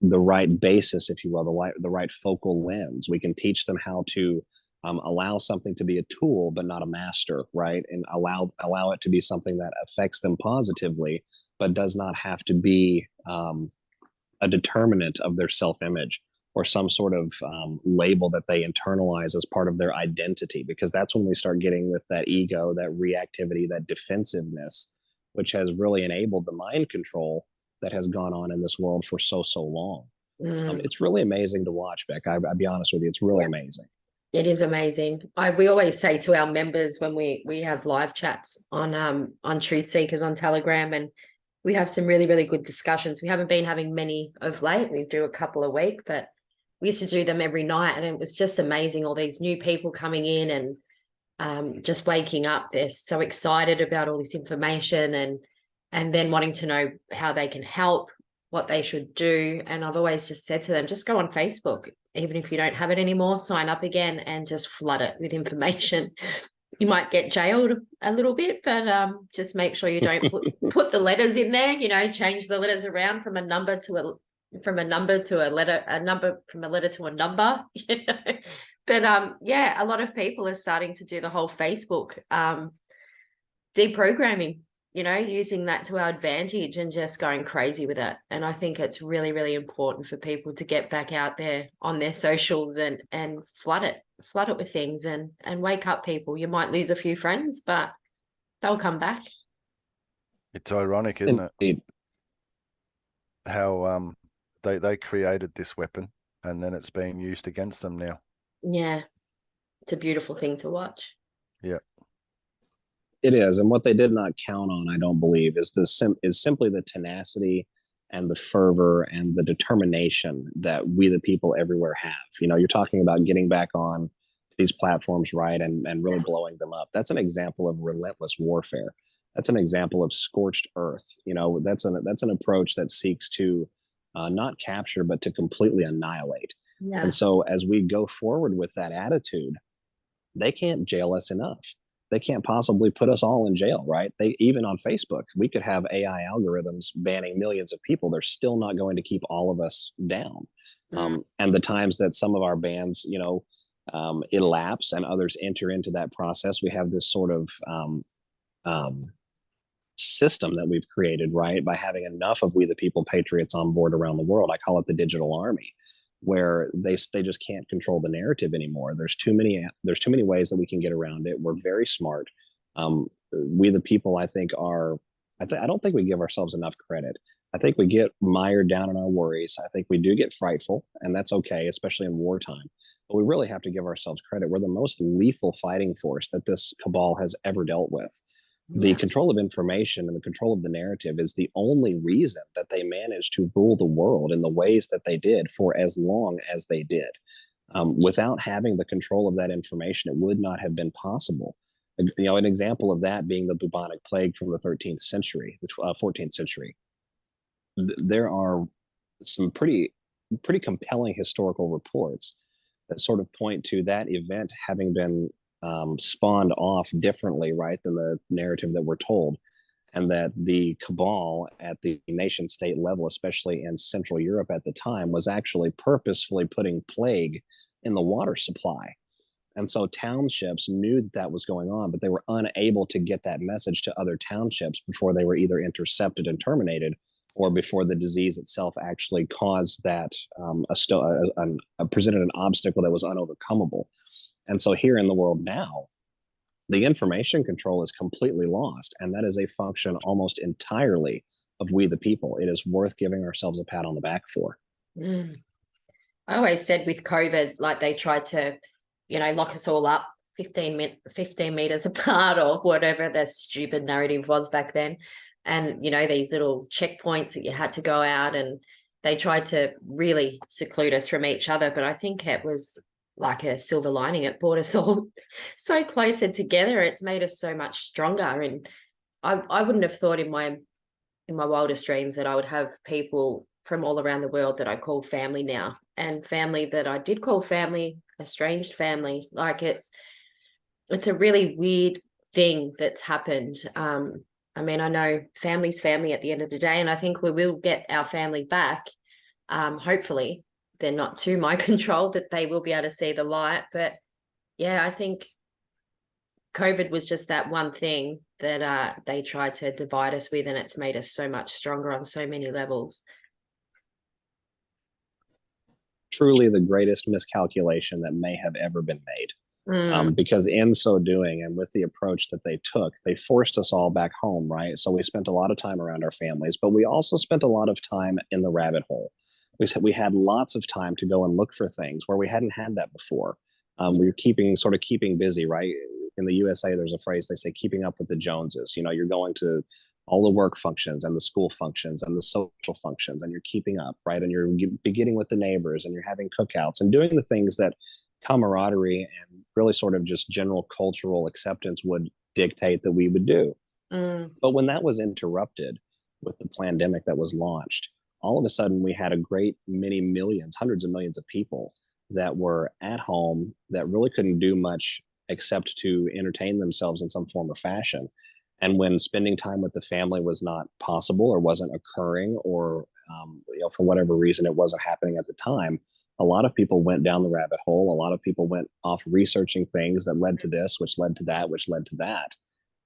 the right basis, if you will, the right focal lens. We can teach them how to allow something to be a tool, but not a master, right? And allow it to be something that affects them positively, but does not have to be a determinant of their self-image or some sort of label that they internalize as part of their identity, because that's when we start getting with that ego, that reactivity, that defensiveness, which has really enabled the mind control that has gone on in this world for so long. It's really amazing to watch, Beck. I'll be honest with you, it's really amazing. It is amazing. We always say to our members when we have live chats on Truth Seekers on Telegram, and we have some really, really good discussions. We haven't been having many of late. We do a couple a week, but we used to do them every night, and it was just amazing. All these new people coming in and just waking up. They're so excited about all this information and then wanting to know how they can help, what they should do. And I've always just said to them, just go on Facebook. Even if you don't have it anymore, sign up again and just flood it with information. You might get jailed a little bit, but just make sure you don't put the letters in there, you know, change the letters around from a number to a letter, from a letter to a number, you know. But yeah, a lot of people are starting to do the whole Facebook deprogramming, you know, using that to our advantage and just going crazy with it. And I think it's really, really important for people to get back out there on their socials and flood it with things and wake up people. You might lose a few friends, but they'll come back. It's ironic, isn't it? How they created this weapon and then it's being used against them now. Yeah. It's a beautiful thing to watch. Yeah. It is, and what they did not count on, I don't believe, is simply the tenacity and the fervor and the determination that we the people everywhere have. You know, you're talking about getting back on these platforms, right, and really blowing them up. That's an example of relentless warfare. That's an example of scorched earth. You know, that's an approach that seeks to not capture, but to completely annihilate. Yeah. And so, as we go forward with that attitude, they can't jail us enough. They can't possibly put us all in jail, right? They even on Facebook, we could have AI algorithms banning millions of people. They're still not going to keep all of us down. And the times that some of our bans, you know, elapse and others enter into that process, we have this sort of system that we've created, right? By having enough of we the people patriots on board around the world. I call it the digital army, where they just can't control the narrative anymore. There's too many ways that we can get around it. We're very smart. We the people, I think, are. I don't think we give ourselves enough credit. I think we get mired down in our worries. I think we do get frightful, and that's okay, especially in wartime. But we really have to give ourselves credit. We're the most lethal fighting force that this cabal has ever dealt with. The control of information and the control of the narrative is the only reason that they managed to rule the world in the ways that they did for as long as they did. Without having the control of that information, it would not have been possible. You know, an example of that being the bubonic plague from the 13th century, the 14th century. There are some pretty compelling historical reports that sort of point to that event having been spawned off differently, right, than the narrative that we're told, and that the cabal at the nation state level, especially in Central Europe at the time, was actually purposefully putting plague in the water supply. And so townships knew that was going on, but they were unable to get that message to other townships before they were either intercepted and terminated, or before the disease itself actually caused that presented an obstacle that was unovercomable. And so here in the world now, the information control is completely lost. And that is a function almost entirely of we the people. It is worth giving ourselves a pat on the back for. I always said with COVID, like they tried to, you know, lock us all up 15 meters apart or whatever the stupid narrative was back then. And, you know, these little checkpoints that you had to go out, and they tried to really seclude us from each other. But I think it was like a silver lining. It brought us all so closer together. It's made us so much stronger. And I wouldn't have thought in my wildest dreams that I would have people from all around the world that I call family now, and family that I did call family, estranged family. Like it's a really weird thing that's happened. I mean, I know family's family at the end of the day, and I think we will get our family back. Hopefully they're not to my control, that they will be able to see the light. But yeah, I think COVID was just that one thing that they tried to divide us with, and it's made us so much stronger on so many levels. Truly the greatest miscalculation that may have ever been made. Because in so doing, and with the approach that they took, they forced us all back home, right? So we spent a lot of time around our families, but we also spent a lot of time in the rabbit hole. We had lots of time to go and look for things where we hadn't had that before. We were keeping busy, right? In the USA, there's a phrase they say, keeping up with the Joneses. You know, you're going to all the work functions and the school functions and the social functions, and you're keeping up, right? And you're beginning with the neighbors, and you're having cookouts and doing the things that camaraderie and really sort of just general cultural acceptance would dictate that we would do. But when that was interrupted with the pandemic that was launched, all of a sudden we had a great many millions, hundreds of millions of people that were at home that really couldn't do much except to entertain themselves in some form or fashion. And when spending time with the family was not possible or wasn't occurring, or for whatever reason it wasn't happening at the time, a lot of people went down the rabbit hole. A lot of people went off researching things that led to this, which led to that, which led to that.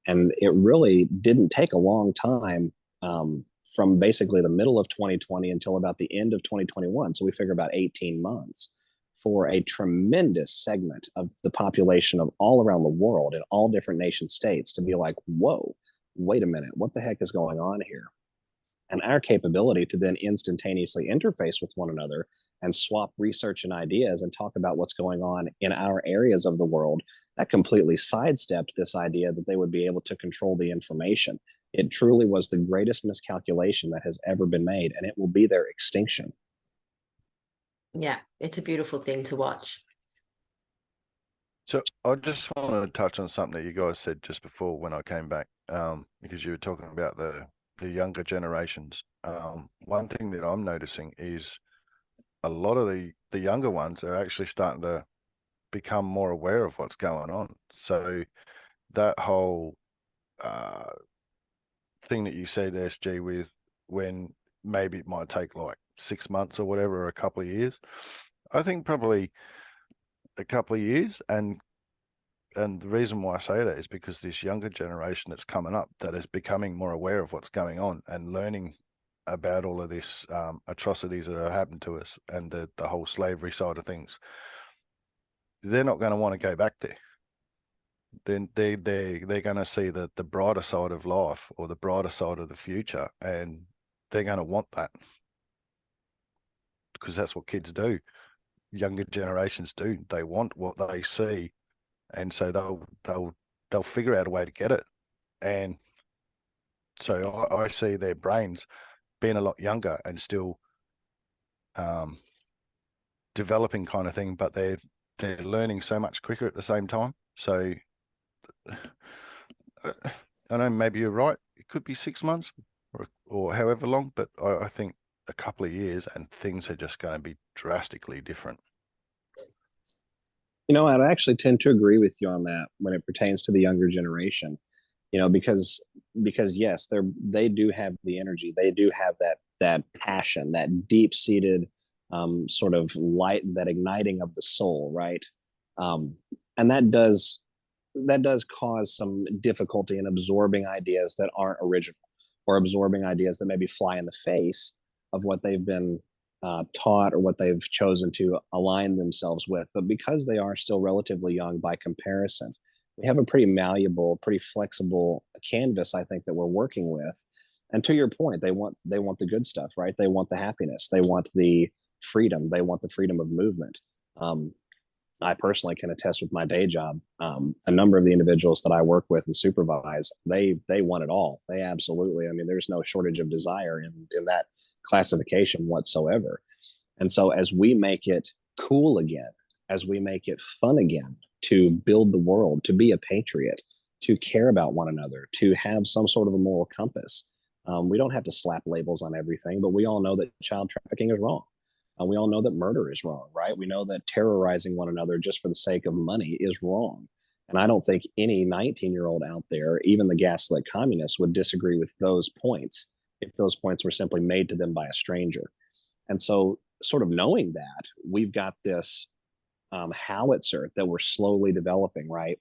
And it really didn't take a long time from basically the middle of 2020 until about the end of 2021. So we figure about 18 months for a tremendous segment of the population of all around the world in all different nation states to be like, whoa, wait a minute, what the heck is going on here? And our capability to then instantaneously interface with one another and swap research and ideas and talk about what's going on in our areas of the world, that completely sidestepped this idea that they would be able to control the information. It truly was the greatest miscalculation that has ever been made, and it will be their extinction. Yeah, it's a beautiful thing to watch. So I just want to touch on something that you guys said just before when I came back, because you were talking about the younger generations. One thing that I'm noticing is a lot of the younger ones are actually starting to become more aware of what's going on. So that whole thing that you said, SG, with when maybe it might take like 6 months or whatever, or a couple of years, I think probably a couple of years. And the reason why I say that is because this younger generation that's coming up that is becoming more aware of what's going on and learning about all of this atrocities that have happened to us and the whole slavery side of things, they're not going to want to go back there. Then they're going to see the brighter side of life or the brighter side of the future, and they're going to want that because that's what kids do. Younger generations do. They want what they see, and so they'll figure out a way to get it. And so I see their brains being a lot younger and still developing kind of thing, but they're learning so much quicker at the same time. So I know maybe you're right. It could be 6 months or however long, but I think a couple of years and things are just going to be drastically different. You know, I'd actually tend to agree with you on that when it pertains to the younger generation. You know, because yes, they do have the energy, they do have that passion, that deep seated sort of light, that igniting of the soul, right? And that does cause some difficulty in absorbing ideas that aren't original, or absorbing ideas that maybe fly in the face of what they've been taught or what they've chosen to align themselves with. But because they are still relatively young by comparison, we have a pretty malleable, pretty flexible canvas, I think, that we're working with. And to your point, they want the good stuff, right? They want the happiness, they want the freedom, they want the freedom of movement. I personally can attest with my day job. A number of the individuals that I work with and supervise, they want it all. They absolutely, I mean, there's no shortage of desire in that classification whatsoever. And so as we make it cool again, as we make it fun again to build the world, to be a patriot, to care about one another, to have some sort of a moral compass, we don't have to slap labels on everything, but we all know that child trafficking is wrong. We all know that murder is wrong, right? We know that terrorizing one another just for the sake of money is wrong. And I don't think any 19-year-old out there, even the gaslit communists, would disagree with those points if those points were simply made to them by a stranger. And so, sort of knowing that, we've got this howitzer that we're slowly developing, right?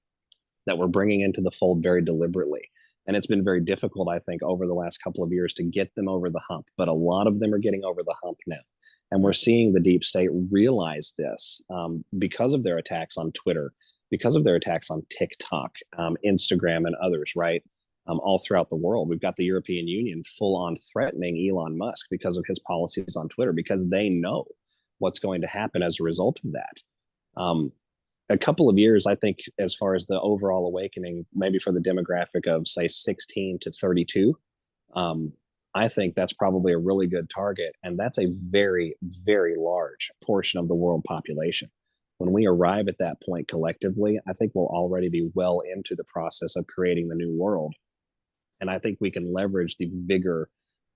That we're bringing into the fold very deliberately. And it's been very difficult, I think, over the last couple of years to get them over the hump. But a lot of them are getting over the hump now. And we're seeing the deep state realize this because of their attacks on Twitter, because of their attacks on TikTok, Instagram, and others, right? All throughout the world. We've got the European Union full on threatening Elon Musk because of his policies on Twitter, because they know what's going to happen as a result of that. A couple of years, I think, as far as the overall awakening, maybe for the demographic of, say, 16 to 32, I think that's probably a really good target. And that's a very, very large portion of the world population. When we arrive at that point collectively, I think we'll already be well into the process of creating the new world. And I think we can leverage the vigor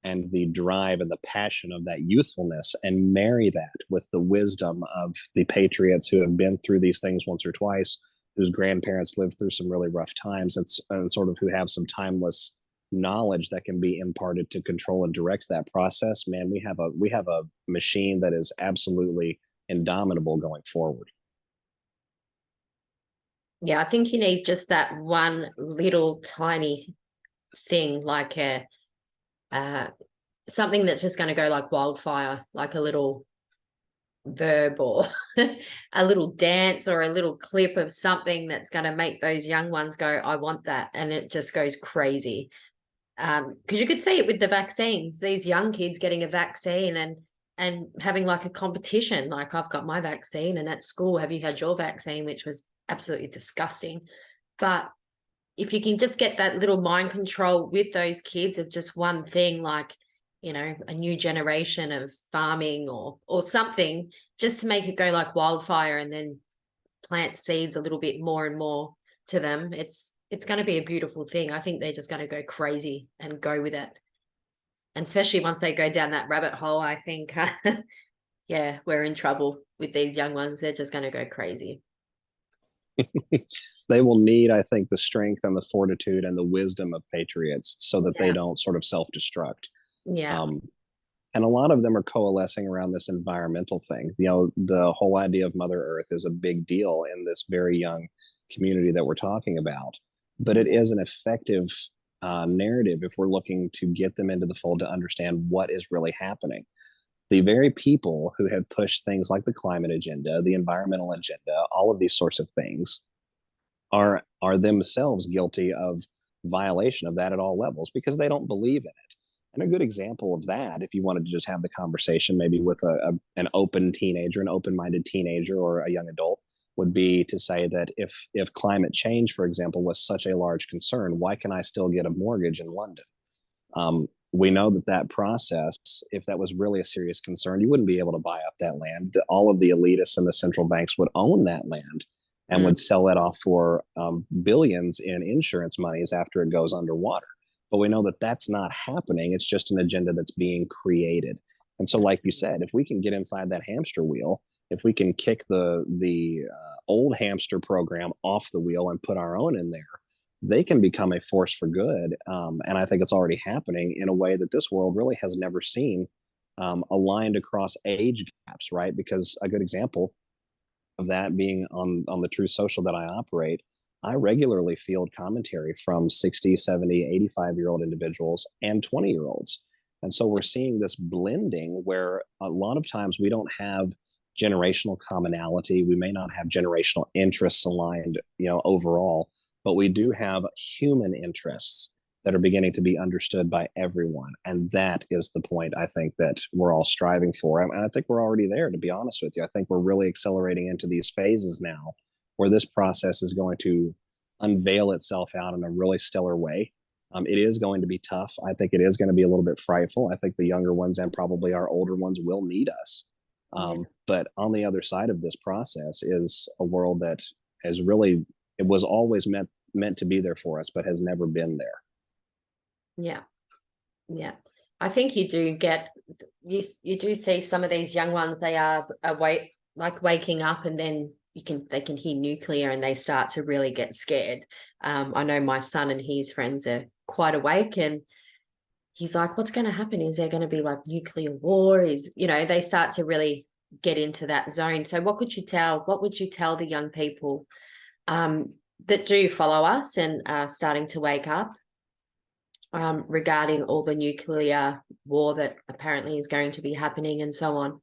and the drive and the passion of that youthfulness and marry that with the wisdom of the patriots who have been through these things once or twice, whose grandparents lived through some really rough times, and sort of who have some timeless knowledge that can be imparted to control and direct that process. Man, we have a machine that is absolutely indomitable going forward. Yeah, I think you need just that one little tiny thing, like something that's just going to go like wildfire, like a little verb or a little dance or a little clip of something that's going to make those young ones go, I want that. And it just goes crazy. because you could see it with the vaccines, these young kids getting a vaccine and having like a competition, like I've got my vaccine, and at school, have you had your vaccine, which was absolutely disgusting. But if you can just get that little mind control with those kids of just one thing, like, you know, a new generation of farming or something, just to make it go like wildfire, and then plant seeds a little bit more and more to them, it's going to be a beautiful thing. I think they're just going to go crazy and go with it. And especially once they go down that rabbit hole, I think, yeah, we're in trouble with these young ones. They're just going to go crazy. They will need, I think, the strength and the fortitude and the wisdom of patriots so that they Yeah. don't sort of self-destruct. Yeah. And a lot of them are coalescing around this environmental thing. You know, the whole idea of Mother Earth is a big deal in this very young community that we're talking about. But it is an effective narrative if we're looking to get them into the fold to understand what is really happening. The very people who have pushed things like the climate agenda, the environmental agenda, all of these sorts of things are themselves guilty of violation of that at all levels because they don't believe in it. And a good example of that, if you wanted to just have the conversation maybe with an open teenager, an open-minded teenager or a young adult, would be to say that if climate change, for example, was such a large concern, why can I still get a mortgage in London? We know that process, if that was really a serious concern, you wouldn't be able to buy up that land. All of the elitists and the central banks would own that land and would sell it off for billions in insurance monies after it goes underwater. But we know that that's not happening. It's just an agenda that's being created. And so, like you said, if we can get inside that hamster wheel, if we can kick the old hamster program off the wheel and put our own in there, they can become a force for good. And I think it's already happening in a way that this world really has never seen, aligned across age gaps, right? Because a good example of that being on the True Social that I operate, I regularly field commentary from 60, 70, 85-year-old individuals and 20-year-olds. And so we're seeing this blending where a lot of times we don't have generational commonality. We may not have generational interests aligned, overall, but we do have human interests that are beginning to be understood by everyone. And that is the point I think that we're all striving for. And I think we're already there, to be honest with you. I think we're really accelerating into these phases now where this process is going to unveil itself out in a really stellar way. It is going to be tough. I think it is going to be a little bit frightful. I think the younger ones and probably our older ones will need us. But on the other side of this process is a world that has really, it was always meant to be there for us, but has never been there. Yeah. I think you do get, you do see some of these young ones, they are awake, like waking up, and then they can hear nuclear and they start to really get scared. I know my son and his friends are quite awake, and he's like, what's going to happen? Is there going to be like nuclear war? They start to really get into that zone. So what would you tell the young people that do follow us and are starting to wake up regarding all the nuclear war that apparently is going to be happening and so on?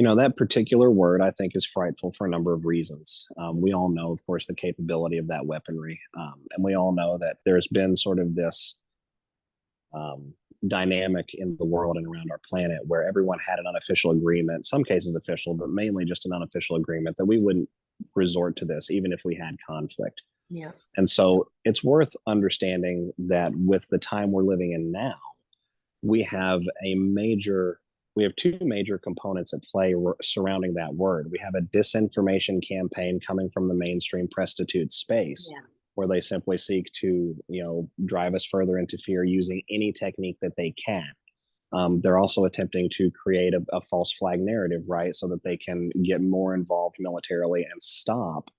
That particular word, I think, is frightful for a number of reasons. We all know, of course, the capability of that weaponry. And we all know that there's been sort of this dynamic in the world and around our planet where everyone had an unofficial agreement, some cases official, but mainly just an unofficial agreement that we wouldn't resort to this even if we had conflict. Yeah. And so it's worth understanding that with the time we're living in now, we have two major components at play surrounding that word. We have a disinformation campaign coming from the mainstream prostitute space, where they simply seek to, drive us further into fear using any technique that they can. They're also attempting to create a false flag narrative, right? So that they can get more involved militarily and stop,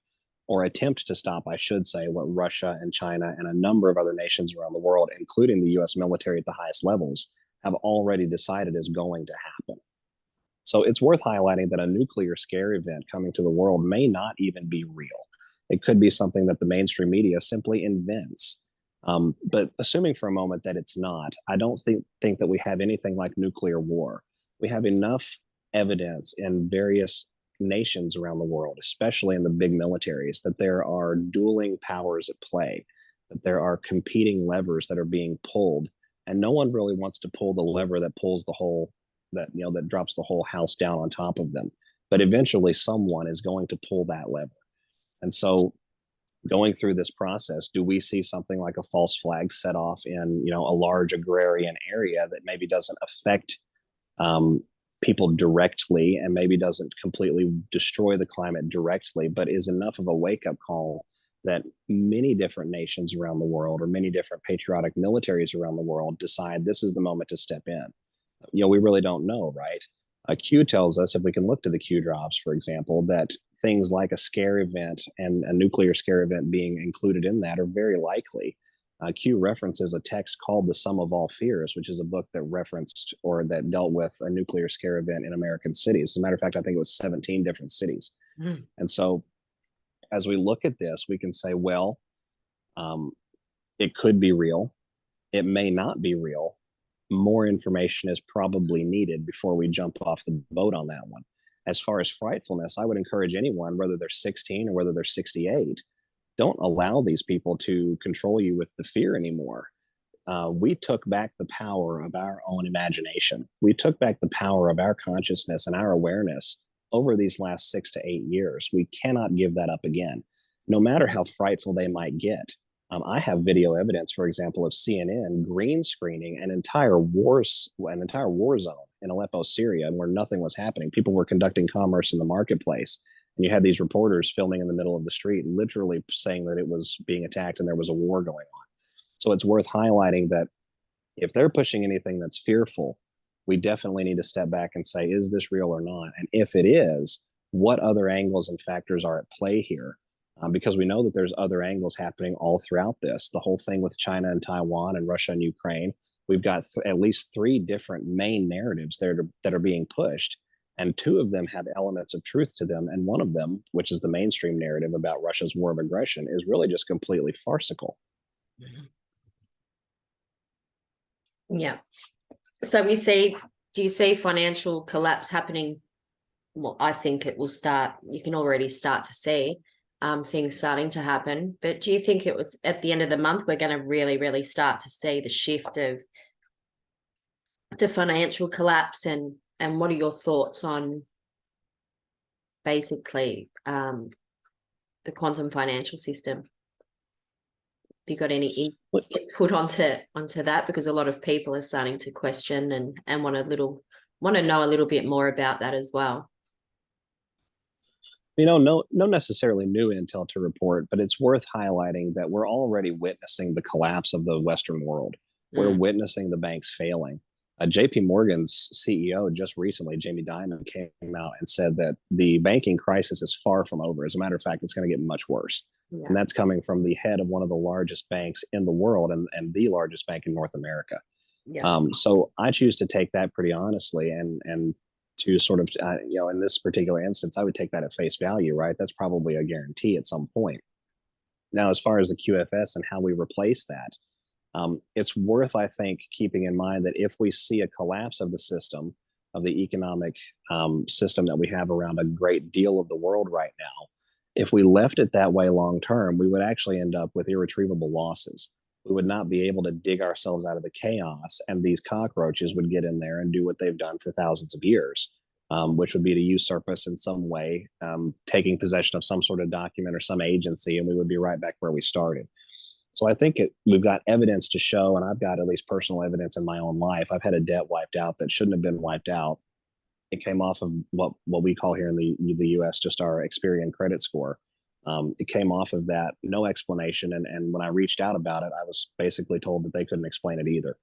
or attempt to stop, I should say, what Russia and China and a number of other nations around the world, including the US military at the highest levels, have already decided is going to happen. So it's worth highlighting that a nuclear scare event coming to the world may not even be real. It could be something that the mainstream media simply invents. But assuming for a moment that it's not, I don't think that we have anything like nuclear war. We have enough evidence in various nations around the world, especially in the big militaries, that there are dueling powers at play, that there are competing levers that are being pulled, and no one really wants to pull the lever that pulls the whole, that, you know, that drops the whole house down on top of them. But eventually someone is going to pull that lever. And so going through this process, do we see something like a false flag set off in, you know, a large agrarian area that maybe doesn't affect people directly, and maybe doesn't completely destroy the climate directly, but is enough of a wake-up call that many different nations around the world, or many different patriotic militaries around the world, decide this is the moment to step in? You know, we really don't know, right? Q tells us, if we can look to the Q drops, for example, that things like a scare event and a nuclear scare event being included in that are very likely. Q references a text called The Sum of All Fears, which is a book that referenced, or that dealt with, a nuclear scare event in American cities. As a matter of fact, I think it was 17 different cities. Mm. And so as we look at this, we can say, well, it could be real. It may not be real. More information is probably needed before we jump off the boat on that one. As far as frightfulness, I would encourage anyone, whether they're 16 or whether they're 68, don't allow these people to control you with the fear anymore. We took back the power of our own imagination. We took back the power of our consciousness and our awareness over these last 6 to 8 years. We cannot give that up again, no matter how frightful they might get. I have video evidence, for example, of CNN green screening an entire war zone in Aleppo, Syria, and where nothing was happening. People were conducting commerce in the marketplace. And you had these reporters filming in the middle of the street, literally saying that it was being attacked and there was a war going on. So it's worth highlighting that if they're pushing anything that's fearful, we definitely need to step back and say, is this real or not? And if it is, what other angles and factors are at play here? Because we know that there's other angles happening all throughout this. The whole thing with China and Taiwan and Russia and Ukraine, we've got at least 3 different main narratives that are being pushed. And 2 of them have elements of truth to them. And one of them, which is the mainstream narrative about Russia's war of aggression, is really just completely farcical. Yeah. So do you see financial collapse happening? Well, I think it will start. You can already start to see things starting to happen. But do you think it was at the end of the month, we're going to really, really start to see the shift of the financial collapse? And what are your thoughts on basically the quantum financial system? Have you got any input onto that? Because a lot of people are starting to question and want to know a little bit more about that as well. You know, no necessarily new intel to report, but it's worth highlighting that we're already witnessing the collapse of the Western world. We're witnessing the banks failing. JP Morgan's CEO just recently, Jamie Dimon, came out and said that the banking crisis is far from over. As a matter of fact, it's going to get much worse. Yeah. And that's coming from the head of one of the largest banks in the world and the largest bank in North America. Yeah. So I choose to take that pretty honestly and to sort of, you know, in this particular instance, I would take that at face value, right? That's probably a guarantee at some point. Now, as far as the QFS and how we replace that, it's worth, I think, keeping in mind that if we see a collapse of the system, of the economic system that we have around a great deal of the world right now, if we left it that way long term, we would actually end up with irretrievable losses. We would not be able to dig ourselves out of the chaos, and these cockroaches would get in there and do what they've done for thousands of years, which would be to usurp us in some way, taking possession of some sort of document or some agency, and we would be right back where we started. So I think we've got evidence to show, and I've got at least personal evidence in my own life. I've had a debt wiped out that shouldn't have been wiped out. It came off of what we call here in the U.S. just our Experian credit score. It came off of that, no explanation. And when I reached out about it, I was basically told that they couldn't explain it either.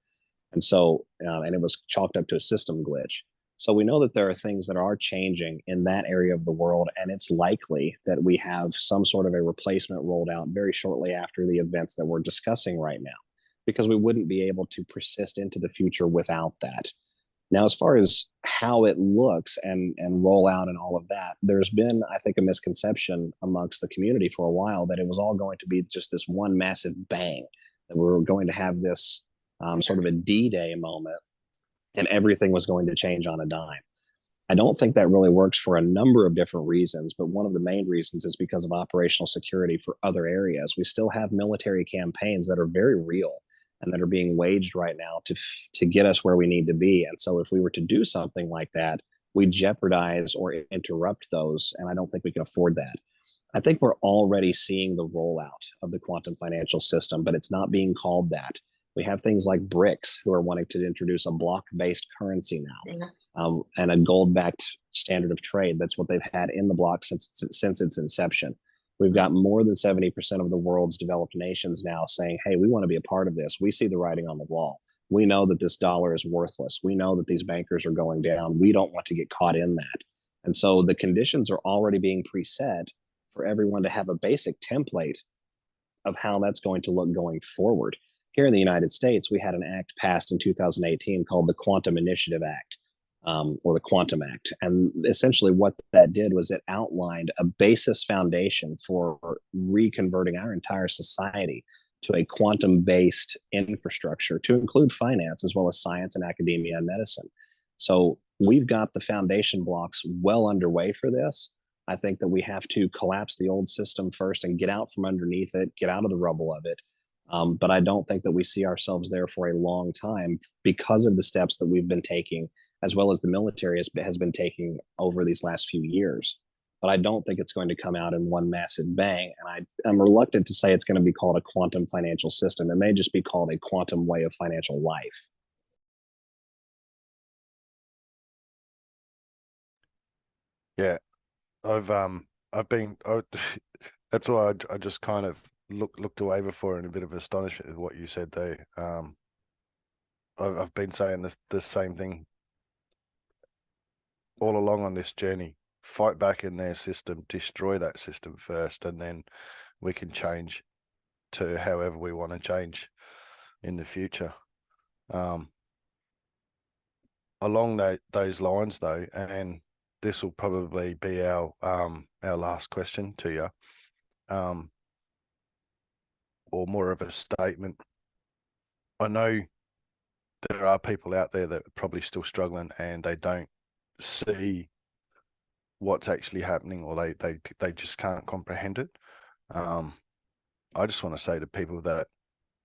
And so, and it was chalked up to a system glitch. So we know that there are things that are changing in that area of the world, and it's likely that we have some sort of a replacement rolled out very shortly after the events that we're discussing right now, because we wouldn't be able to persist into the future without that. Now, as far as how it looks and roll out and all of that, there's been, I think, a misconception amongst the community for a while that it was all going to be just this one massive bang, that we were going to have this sort of a D-Day moment and everything was going to change on a dime. I don't think that really works for a number of different reasons, but one of the main reasons is because of operational security for other areas. We still have military campaigns that are very real and that are being waged right now to get us where we need to be. And so if we were to do something like that, we jeopardize or interrupt those, and I don't think we can afford that. I think we're already seeing the rollout of the quantum financial system, but it's not being called that. We have things like BRICS who are wanting to introduce a block-based currency now, and a gold-backed standard of trade. That's what they've had in the block since its inception. We've got more than 70% of the world's developed nations now saying, hey, we want to be a part of this. We see the writing on the wall. We know that this dollar is worthless. We know that these bankers are going down. We don't want to get caught in that. And so the conditions are already being preset for everyone to have a basic template of how that's going to look going forward. Here in the United States, we had an act passed in 2018 called the Quantum Initiative Act, or the Quantum Act. And essentially what that did was it outlined a basis foundation for reconverting our entire society to a quantum-based infrastructure to include finance as well as science and academia and medicine. So we've got the foundation blocks well underway for this. I think that we have to collapse the old system first and get out from underneath it, get out of the rubble of it. But I don't think that we see ourselves there for a long time because of the steps that we've been taking, as well as the military has been taking over these last few years. But I don't think it's going to come out in one massive bang. And I'm reluctant to say it's going to be called a quantum financial system. It may just be called a quantum way of financial life. Yeah, that's why I just kind of looked away before in a bit of astonishment at what you said there. I've been saying the same thing all along on this journey. Fight back in their system, destroy that system first, and then we can change to however we want to change in the future. Along those lines, though, and this will probably be our last question to you, or more of a statement. I know there are people out there that are probably still struggling and they don't see what's actually happening, or they just can't comprehend it. I just want to say to people that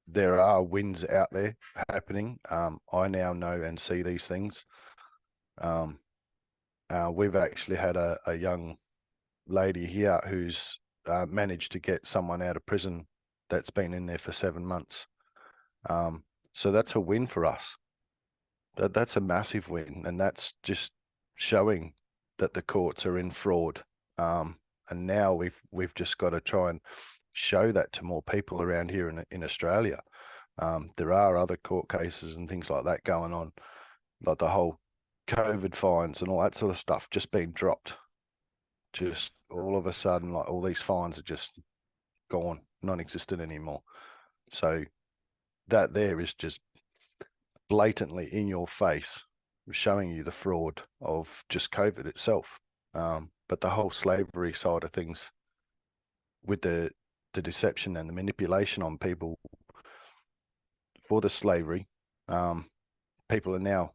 there are wins out there happening. I now know and see these things. We've actually had a young lady here who's managed to get someone out of prison that's been in there for 7 months. So that's a win for us. That's a massive win, and that's just showing that the courts are in fraud. And now we've just got to try and show that to more people around here in Australia. There are other court cases and things like that going on, like the whole COVID fines and all that sort of stuff just being dropped. Just all of a sudden, like all these fines are just gone, non-existent anymore. So that there is just blatantly in your face, showing you the fraud of just COVID itself. But the whole slavery side of things, with the deception and the manipulation on people for the slavery, people are now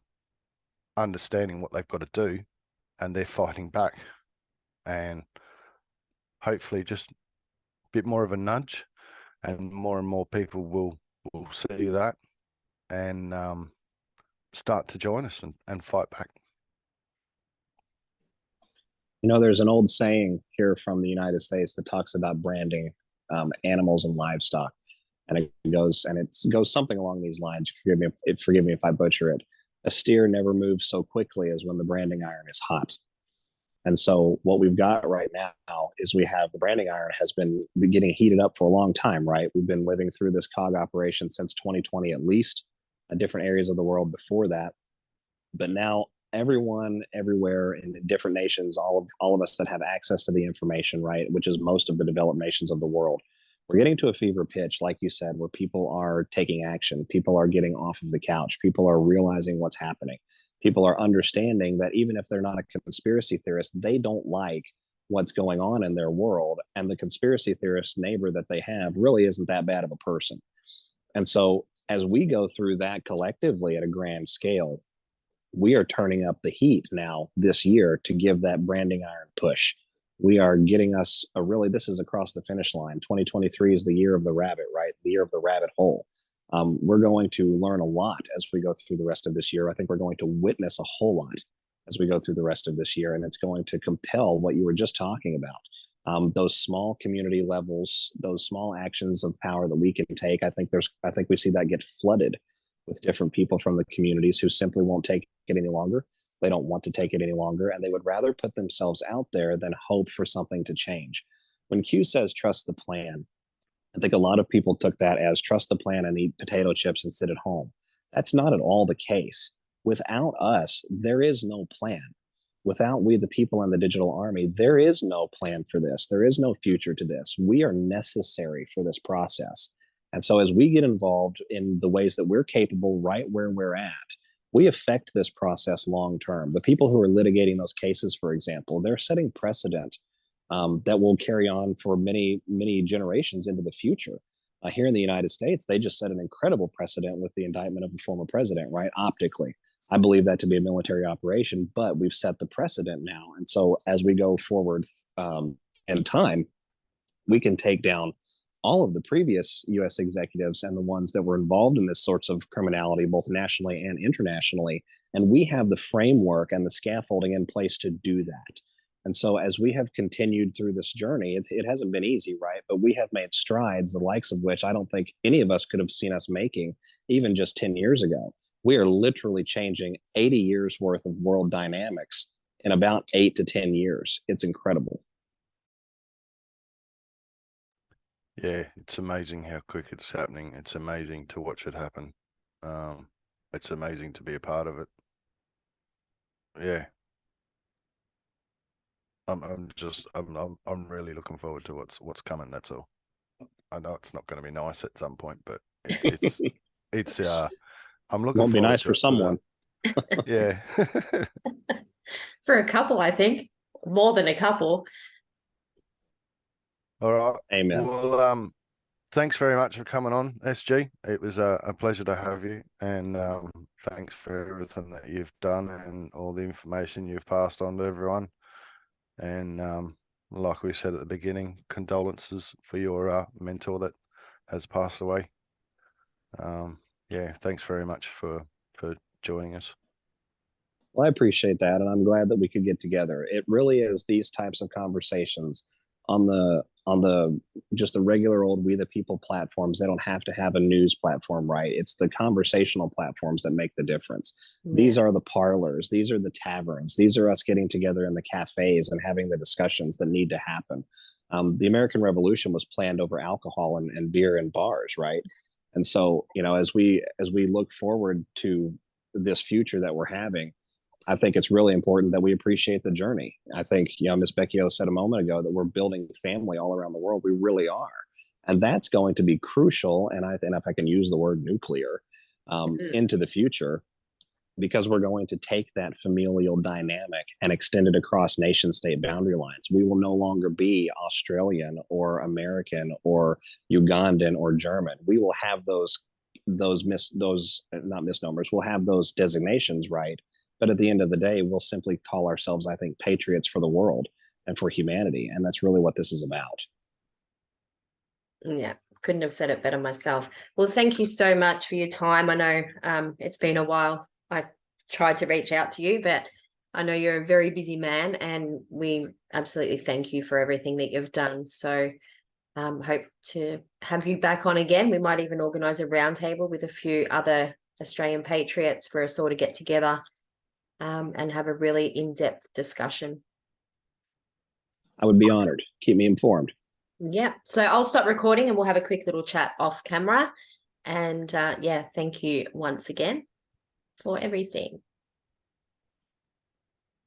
understanding what they've got to do, and they're fighting back. And hopefully just a bit more of a nudge, and more people will see that and start to join us and fight back. You know, there's an old saying here from the United States that talks about branding animals and livestock, and it goes something along these lines. Forgive me if I butcher it. A steer never moves so quickly as when the branding iron is hot. And so what we've got right now is we have the branding iron has been getting heated up for a long time, right? We've been living through this COG operation since 2020 at least, different areas of the world before that. But now everyone, everywhere in different nations, all of us that have access to the information, right, which is most of the developed nations of the world, we're getting to a fever pitch, like you said, where people are taking action. People are getting off of the couch. People are realizing what's happening. People are understanding that even if they're not a conspiracy theorist, they don't like what's going on in their world. And the conspiracy theorist neighbor that they have really isn't that bad of a person. And so as we go through that collectively at a grand scale, we are turning up the heat now this year to give that branding iron push. We are getting us a really, this is across the finish line. 2023 is the year of the rabbit, right? The year of the rabbit hole. We're going to learn a lot as we go through the rest of this year. I think we're going to witness a whole lot as we go through the rest of this year, and it's going to compel what you were just talking about. Those small community levels, those small actions of power that we can take. I think we see that get flooded with different people from the communities who simply won't take it any longer. They don't want to take it any longer, and they would rather put themselves out there than hope for something to change. When Q says trust the plan, I think a lot of people took that as trust the plan and eat potato chips and sit at home. That's not at all the case. Without us, there is no plan. Without we, the people in the digital army, there is no plan for this. There is no future to this. We are necessary for this process. And so as we get involved in the ways that we're capable right where we're at, we affect this process long term. The people who are litigating those cases, for example, they're setting precedent that will carry on for many, many generations into the future. Here in the United States, they just set an incredible precedent with the indictment of a former president, right? Optically. I believe that to be a military operation, but we've set the precedent now. And so as we go forward in time, we can take down all of the previous U.S. executives and the ones that were involved in this sorts of criminality, both nationally and internationally. And we have the framework and the scaffolding in place to do that. And so as we have continued through this journey, it hasn't been easy, right? But we have made strides, the likes of which I don't think any of us could have seen us making even just 10 years ago. We are literally changing 80 years worth of world dynamics in about 8 to 10 years. It's incredible. Yeah, it's amazing how quick it's happening. It's amazing to watch it happen. It's amazing to be a part of it. Yeah. I'm really looking forward to what's coming. That's all. I know it's not going to be nice at some point, but it's I'm looking. Won't be nice for someone. Yeah. For a couple, I think more than a couple. All right. Amen. Well, thanks very much for coming on, SG. It was a pleasure to have you, and thanks for everything that you've done and all the information you've passed on to everyone. And like we said at the beginning, condolences for your mentor that has passed away. Yeah, thanks very much for joining us. Well, I appreciate that, and I'm glad that we could get together. It really is these types of conversations on the just the regular old We the People platforms. They don't have to have a news platform, right? It's the conversational platforms that make the difference. Yeah. These are the parlors, these are the taverns, these are us getting together in the cafes and having the discussions that need to happen. The American Revolution was planned over alcohol and beer and bars, right? And so, you know, as we look forward to this future that we're having, I think it's really important that we appreciate the journey. I think, you know, Ms. Becchio said a moment ago that we're building family all around the world. We really are. And that's going to be crucial. And I think, if I can use the word nuclear, into the future, because we're going to take that familial dynamic and extend it across nation state boundary lines. We will no longer be Australian or American or Ugandan or German. We will have those not misnomers. We'll have those designations, right? But at the end of the day, we'll simply call ourselves, I think, patriots for the world and for humanity. And that's really what this is about. Yeah, couldn't have said it better myself. Well, thank you so much for your time. I know it's been a while. I tried to reach out to you, but I know you're a very busy man, and we absolutely thank you for everything that you've done. So hope to have you back on again. We might even organise a roundtable with a few other Australian patriots for a sort of get together. And have a really in-depth discussion. I would be honored. Keep me informed. Yeah. So I'll stop recording and we'll have a quick little chat off camera. And yeah, thank you once again for everything.